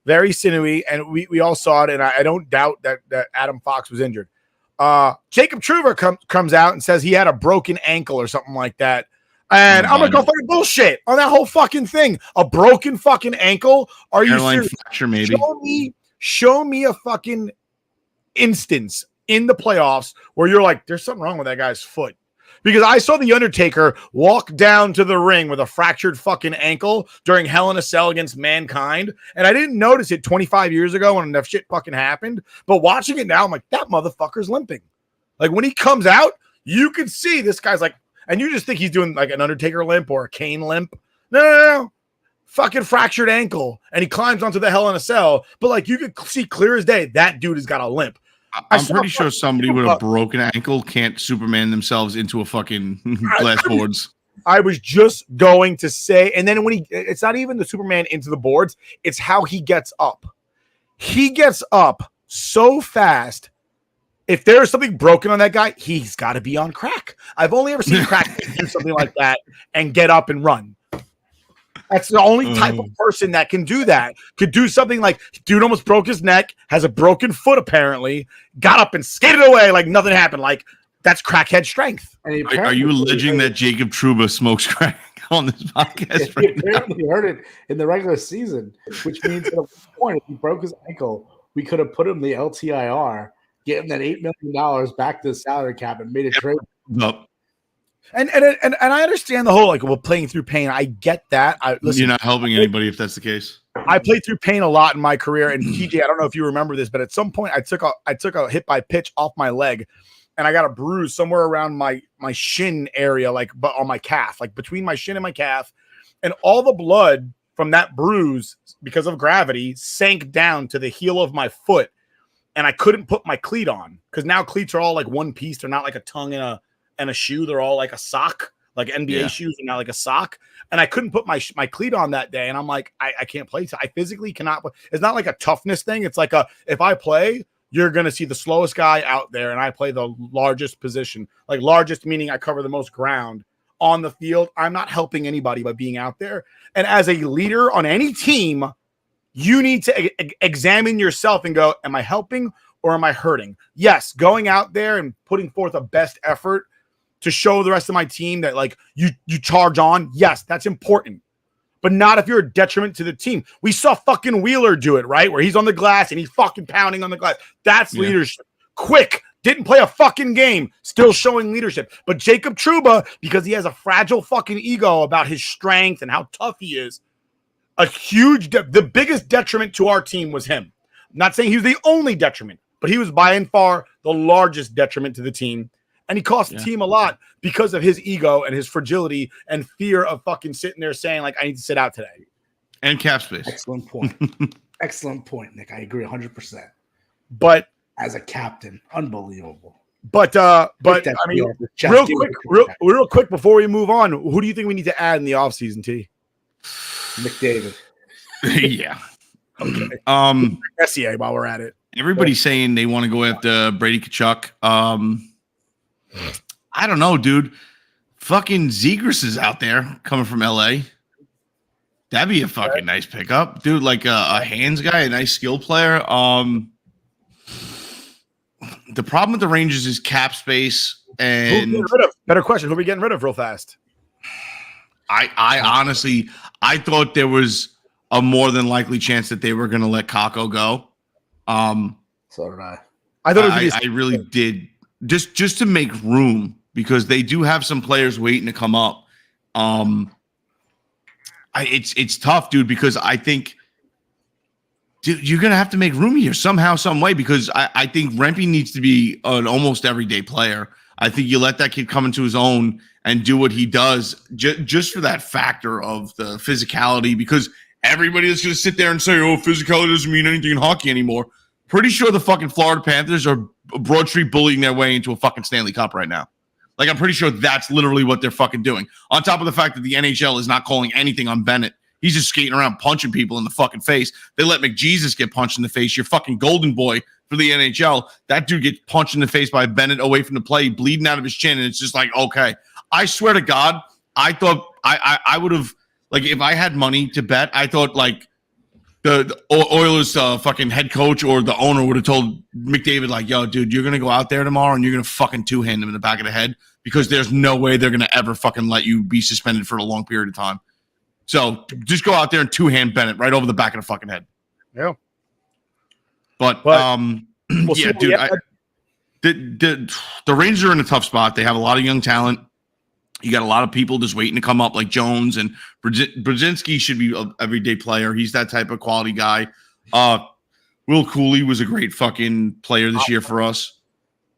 Very sinewy, and we all saw it, and I don't doubt that Adam Fox was injured. Jacob Trouba comes out and says he had a broken ankle or something like that. And I'm gonna go fucking bullshit on that whole fucking thing. A broken fucking ankle? Are you serious? Fracture, maybe. Show me a fucking instance in the playoffs where you're like, there's something wrong with that guy's foot. Because I saw The Undertaker walk down to the ring with a fractured fucking ankle during Hell in a Cell against Mankind. And I didn't notice it 25 years ago when that shit fucking happened. But watching it now, I'm like, that motherfucker's limping. Like when he comes out, you can see this guy's like, and you just think he's doing like an Undertaker limp or a Kane limp. No. Fucking fractured ankle. And he climbs onto the Hell in a Cell. But like you could see clear as day, that dude has got a limp. I'm pretty sure somebody with a broken ankle can't Superman themselves into a fucking glass boards. I was just going to say, and then when it's not even the Superman into the boards, it's how he gets up. He gets up so fast. If there's something broken on that guy, he's got to be on crack. I've only ever seen crack do something like that and get up and run. That's the only type of person that can do that. Could do something like dude almost broke his neck, has a broken foot apparently, got up and skated away like nothing happened. Like that's crackhead strength. Are you alleging that Jacob Trouba smokes crack on this podcast? He apparently heard it in the regular season, which means at one point, if he broke his ankle, we could have put him in the LTIR, get him that $8 million back to the salary cap, and made a trade. Nope. And I understand the whole like playing through pain. I get that. Listen, you're not helping anybody if that's the case. I played through pain a lot in my career, and TJ, I don't know if you remember this, but at some point I took a hit by pitch off my leg, and I got a bruise somewhere around my shin area, like but on my calf, like between my shin and my calf, and all the blood from that bruise because of gravity sank down to the heel of my foot, and I couldn't put my cleat on because now cleats are all like one piece. They're not like a tongue and a shoe. They're all like a sock, like NBA shoes are now like a sock. And I couldn't put my cleat on that day. And I'm like, I can't play. I physically cannot play. It's not like a toughness thing. It's like if I play, you're going to see the slowest guy out there. And I play the largest position, like largest, meaning I cover the most ground on the field. I'm not helping anybody by being out there. And as a leader on any team, you need to examine yourself and go, am I helping or am I hurting? Yes. Going out there and putting forth a best effort to show the rest of my team that like you charge on. Yes, that's important, but not if you're a detriment to the team. We saw fucking Wheeler do it, right? Where he's on the glass and he's fucking pounding on the glass. That's leadership. Quick, didn't play a fucking game, still showing leadership. But Jacob Trouba, because he has a fragile fucking ego about his strength and how tough he is, the biggest detriment to our team was him. I'm not saying he was the only detriment, but he was by and far the largest detriment to the team. And he cost the team a lot because of his ego and his fragility and fear of fucking sitting there saying, like, I need to sit out today. And cap space. Excellent point. Excellent point, Nick. I agree 100%. But as a captain, unbelievable. But I mean, real quick before we move on, who do you think we need to add in the offseason, T? McDavid. Yeah. Okay. SCA while we're at it. Everybody's saying they want to go after Brady Tkachuk. I don't know, dude. Fucking Zegras is out there coming from LA. That'd be a fucking nice pickup, dude. Like a hands guy, a nice skill player. The problem with the Rangers is cap space. And better question: who are we getting rid of real fast? I honestly, I thought there was a more than likely chance that they were going to let Kako go. So did I. I thought I really did just to make room because they do have some players waiting to come up. It's tough, dude, because I think you're going to have to make room here somehow, some way, because I think Rempe needs to be an almost everyday player. I think you let that kid come into his own and do what he does just for that factor of the physicality, because everybody that's going to sit there and say, oh, physicality doesn't mean anything in hockey anymore. Pretty sure the fucking Florida Panthers are Broad Street bullying their way into a fucking Stanley Cup right now. Like, I'm pretty sure that's literally what they're fucking doing. On top of the fact that the NHL is not calling anything on Bennett. He's just skating around punching people in the fucking face. They let McJesus get punched in the face. Your fucking golden boy for the NHL. That dude gets punched in the face by Bennett away from the play, bleeding out of his chin. And it's just like, okay. I swear to God, I thought I would have, like, if I had money to bet, I thought, like, the Oilers fucking head coach or the owner would have told McDavid, like, yo, dude, you're going to go out there tomorrow and you're going to fucking two-hand him in the back of the head because there's no way they're going to ever fucking let you be suspended for a long period of time. So just go out there and two-hand Bennett right over the back of the fucking head. Yeah. But we'll yeah, dude, the Rangers are in a tough spot. They have a lot of young talent. You got a lot of people just waiting to come up, like Jones, and Brzezinski should be an everyday player. He's that type of quality guy. Will Cooley was a great fucking player this year for us.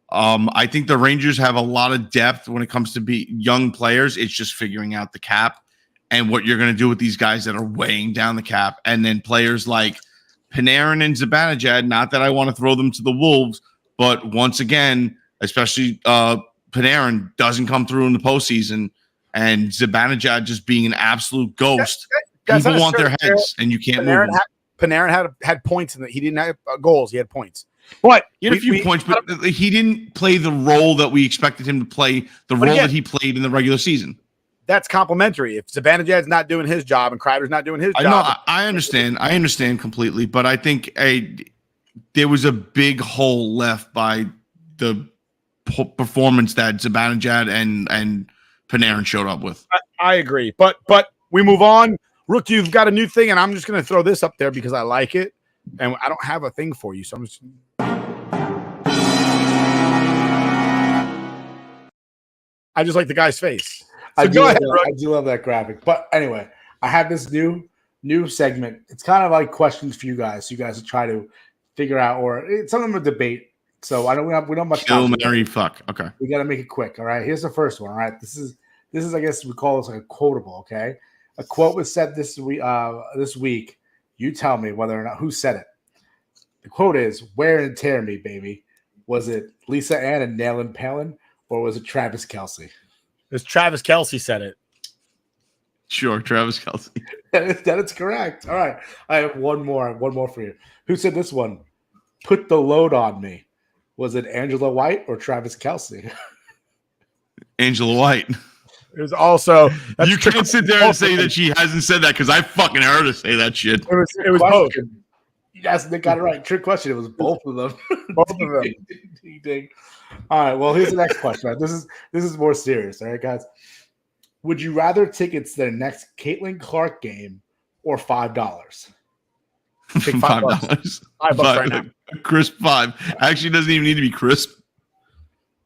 I think the Rangers have a lot of depth when it comes to be young players. It's just figuring out the cap and what you're going to do with these guys that are weighing down the cap. And then players like Panarin and Zibanejad, not that I want to throw them to the wolves, but once again, especially Panarin doesn't come through in the postseason, and Zibanejad just being an absolute ghost. People want their heads, and you can't move them. Panarin had points in that. He didn't have goals. He had points. But he had a few points, but he didn't play the role that we expected him to play, the role that he played in the regular season. That's complimentary. If Zibanejad's not doing his job and Kreider's not doing his job. I understand. I understand completely, but I think there was a big hole left by the performance that Zibanejad and Panarin showed up with. I agree, but we move on. Rook, you've got a new thing, and I'm just going to throw this up there because I like it, and I don't have a thing for you, so I'm just. I just like the guy's face. So I do love that graphic. But anyway, I have this new segment. It's kind of like questions for you guys. So you guys will try to figure out, or it's something of a debate. So we don't have much time. Kill, marry, fuck. Okay. We got to make it quick. All right. Here's the first one. All right. This is I guess we call this like a quotable. Okay. A quote was said this week. You tell me whether or not who said it. The quote is, "Wear and tear me, baby." Was it Lisa Ann and Nayland Palin, or was it Travis Kelce? It's Travis Kelce said it. Sure, Travis Kelce. That is correct. All right. I have one more for you. Who said this one? Put the load on me. Was it Angela White or Travis Kelce? Angela White. It was also. You can't sit there and say that she hasn't said that because I fucking heard her say that shit. It was both. You guys got it right. Trick question. It was both of them. Both of them. Ding, ding. All right. Well, here's the next question. Right? This is more serious. All right, guys. Would you rather tickets to the next Caitlin Clark game or $5? $5. $5 right now. Crisp $5. Actually, doesn't even need to be crisp.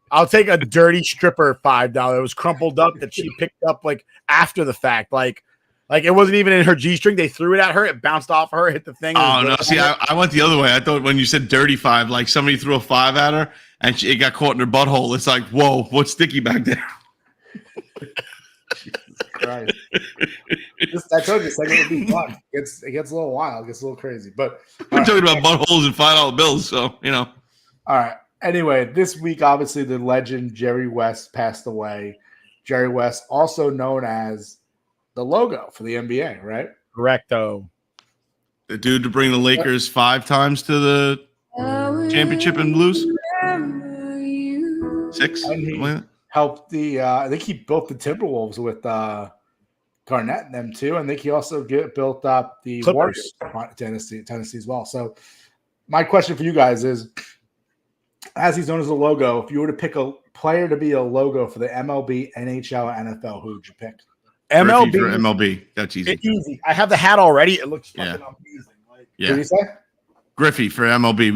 I'll take a dirty stripper $5. It was crumpled up that she picked up like after the fact. Like it wasn't even in her G-string. They threw it at her. It bounced off her, hit the thing. Oh, no. See, I went the other way. I thought when you said dirty $5, like somebody threw a $5 at her and it got caught in her butthole. It's like, whoa, what's sticky back there? Jesus Christ. I told you, it's like it would be fun. It gets a little wild. It gets a little crazy. But we're talking about buttholes and $5 bills, so, you know. All right. Anyway, this week, obviously, the legend Jerry West passed away. Jerry West, also known as the logo for the NBA, right? Correcto. The dude to bring the Lakers 5 times to the championship and lose? 6? And he helped I think he built the Timberwolves with Garnett and them too. I think he also built up the Clippers. Warriors, Tennessee as well. So my question for you guys is, as he's known as a logo, if you were to pick a player to be a logo for the MLB, NHL, and NFL, who would you pick? Griffey for MLB. That's easy. It's easy. I have the hat already. It looks fucking amazing. What did you say? Griffey for MLB.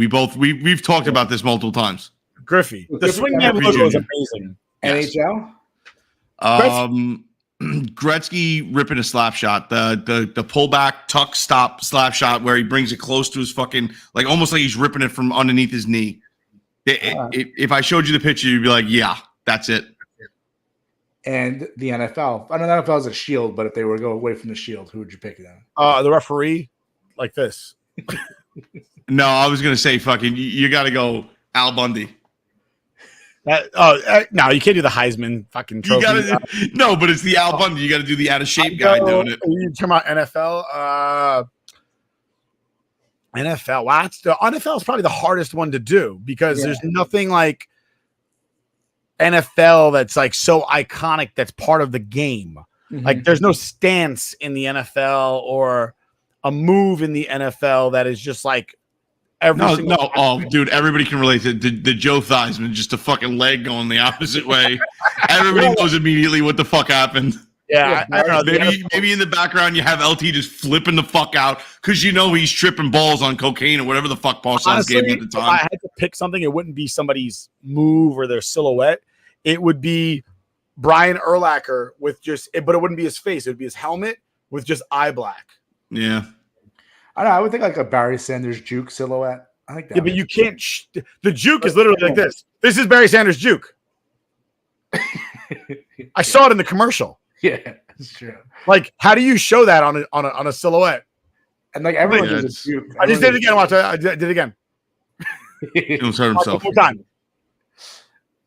We've talked about this multiple times. Griffey. The swingman logo is amazing. NHL? Gretzky ripping a slap shot. The pullback tuck stop slap shot where he brings it close to his fucking like almost like he's ripping it from underneath his knee. If I showed you the picture, you'd be like, yeah, that's it. And the NFL. I know the NFL is a shield, but if they were to go away from the shield, who would you pick then? The referee, like this. No, I was gonna say fucking. You got to go Al Bundy. No, you can't do the Heisman fucking trophy. No, but it's the Al Bundy. You got to do the out of shape guy doing it. You talking about NFL? NFL. Wow, the NFL is probably the hardest one to do because there's nothing like NFL that's like so iconic that's part of the game. Mm-hmm. Like there's no stance in the NFL or a move in the NFL that is just like dude, everybody can relate to the Joe Theismann, just a fucking leg going the opposite way. Everybody knows immediately what the fuck happened. Yeah, I don't know. Maybe in the background you have LT just flipping the fuck out because you know he's tripping balls on cocaine or whatever the fuck Parcells gave him at the time. If I had to pick something, it wouldn't be somebody's move or their silhouette. It would be Brian Urlacher but it wouldn't be his face. It would be his helmet with just eye black. Yeah. I don't know. I would think like a Barry Sanders juke silhouette. I think that. Yeah, but you can't. The juke is literally like this. This is Barry Sanders' juke. I saw it in the commercial. Yeah, that's true. Like, how do you show that on a silhouette? And like everyone does a juke. I just did it again. Watch. I did it again. He almost hurt himself. One more time.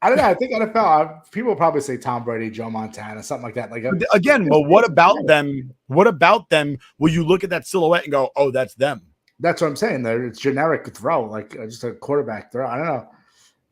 I don't know. I think NFL people will probably say Tom Brady, Joe Montana, something like that. Like again, but what about them? What about them? Will you look at that silhouette and go, "Oh, that's them"? That's what I'm saying. It's generic throw, like just a quarterback throw. I don't know,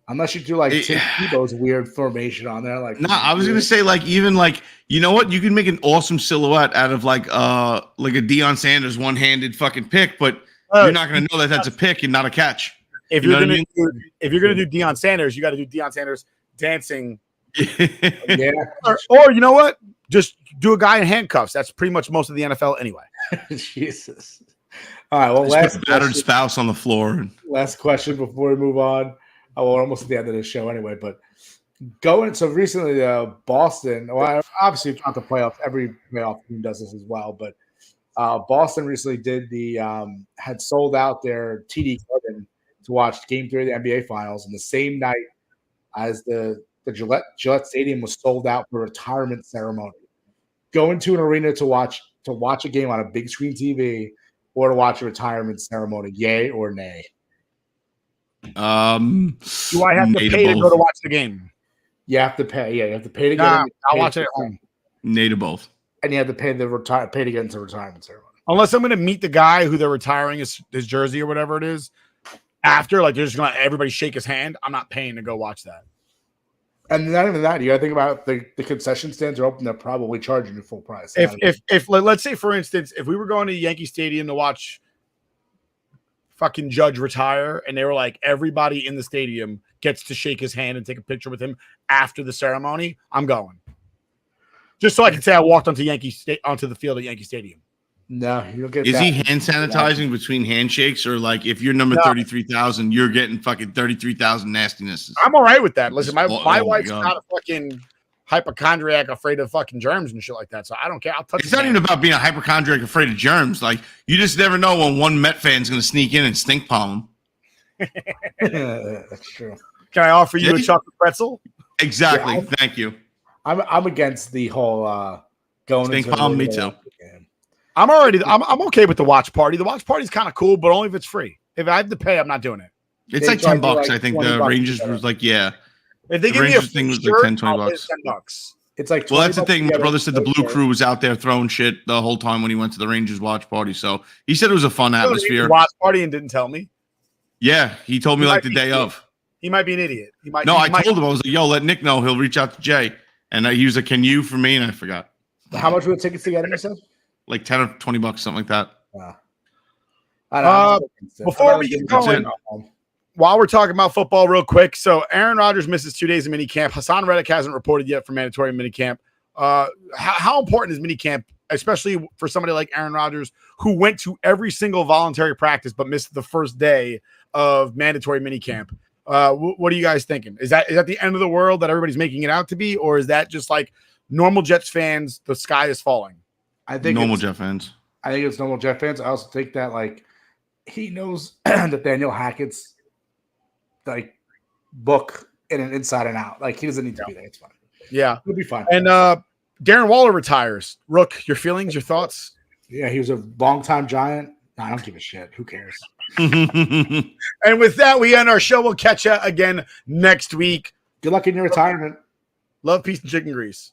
unless you do like Tim Tebow's weird formation on there. Like, I was gonna say like even like you know what, you can make an awesome silhouette out of like a Deion Sanders one-handed fucking pick, but you're not gonna know that that's a pick and not a catch. If you're gonna do Deion Sanders, you got to do Deion Sanders dancing. Yeah. Or you know what? Just do a guy in handcuffs. That's pretty much most of the NFL anyway. Jesus. All right. Well, last battered spouse on the floor. Last question before we move on. Oh, we're almost at the end of the show anyway. But so recently, Boston. Well, obviously, it's not the playoffs. Every playoff team does this as well. But Boston recently did had sold out their TD Garden to watch Game 3 of the NBA Finals, and the same night as the Gillette Stadium was sold out for a retirement ceremony. Going to an arena to watch a game on a big screen TV or to watch a retirement ceremony, yay or nay? Do I have to pay to go to watch the game? You have to pay. Yeah, you have to pay to get in. I'll watch it at home. Nay to both. And you have to pay to get into the retirement ceremony. Unless I'm going to meet the guy who they're retiring his jersey or whatever it is. After, like, they're just going to everybody shake his hand. I'm not paying to go watch that. And not even that. You got to think about the concession stands are open. They're probably charging you full price. If let's say, for instance, if we were going to Yankee Stadium to watch fucking Judge retire and they were like, everybody in the stadium gets to shake his hand and take a picture with him after the ceremony, I'm going. Just so I can say I walked onto the field at Yankee Stadium. No, you don't get. Is he hand sanitizing between handshakes, or like if you're number 33,000, you're getting fucking 33,000 nastinesses? I'm all right with that. Listen, my wife's not a fucking hypochondriac afraid of fucking germs and shit like that, so I don't care. I'll touch. It's not even about being a hypochondriac afraid of germs. Like you just never know when one Met fan's going to sneak in and stink palm him. That's true. Can I offer you a chocolate pretzel? Exactly. Yeah, thank you. I'm against the whole going stink palm. Me too. I'm okay with the watch party. The watch party is kind of cool, but only if it's free. If I have to pay, I'm not doing it. It's like $10. Like I think the Rangers was like, yeah. If they give me a thing was like $10-20. $10. It's like that's the thing. My brother said the Blue Crew was out there throwing shit the whole time when he went to the Rangers watch party. So he said it was a fun atmosphere. Watch party and didn't tell me. Yeah, he told me like the day of. He might be an idiot. I told him, I was like, yo, let Nick know. He'll reach out to Jay. And he was like, can you for me? And I forgot. How much were the tickets together, you said? Like $10 or $20, something like that. I don't know. Before we get going, while we're talking about football real quick, so Aaron Rodgers misses 2 days of minicamp. Hassan Reddick hasn't reported yet for mandatory minicamp. how important is minicamp, especially for somebody like Aaron Rodgers, who went to every single voluntary practice but missed the first day of mandatory minicamp? What are you guys thinking? Is that the end of the world that everybody's making it out to be, or is that just like normal Jets fans? The sky is falling. I think normal Jet fans. I think it's normal Jet fans. I also think that like he knows Nathaniel Hackett's like book in an inside and out. Like he doesn't need to be there. It's fine. Yeah, He'll be fine. And Darren Waller retires. Rook, your feelings, your thoughts? Yeah, he was a longtime Giant. No, I don't give a shit. Who cares? And with that, we end our show. We'll catch you again next week. Good luck in your retirement. Love, peace, and chicken grease.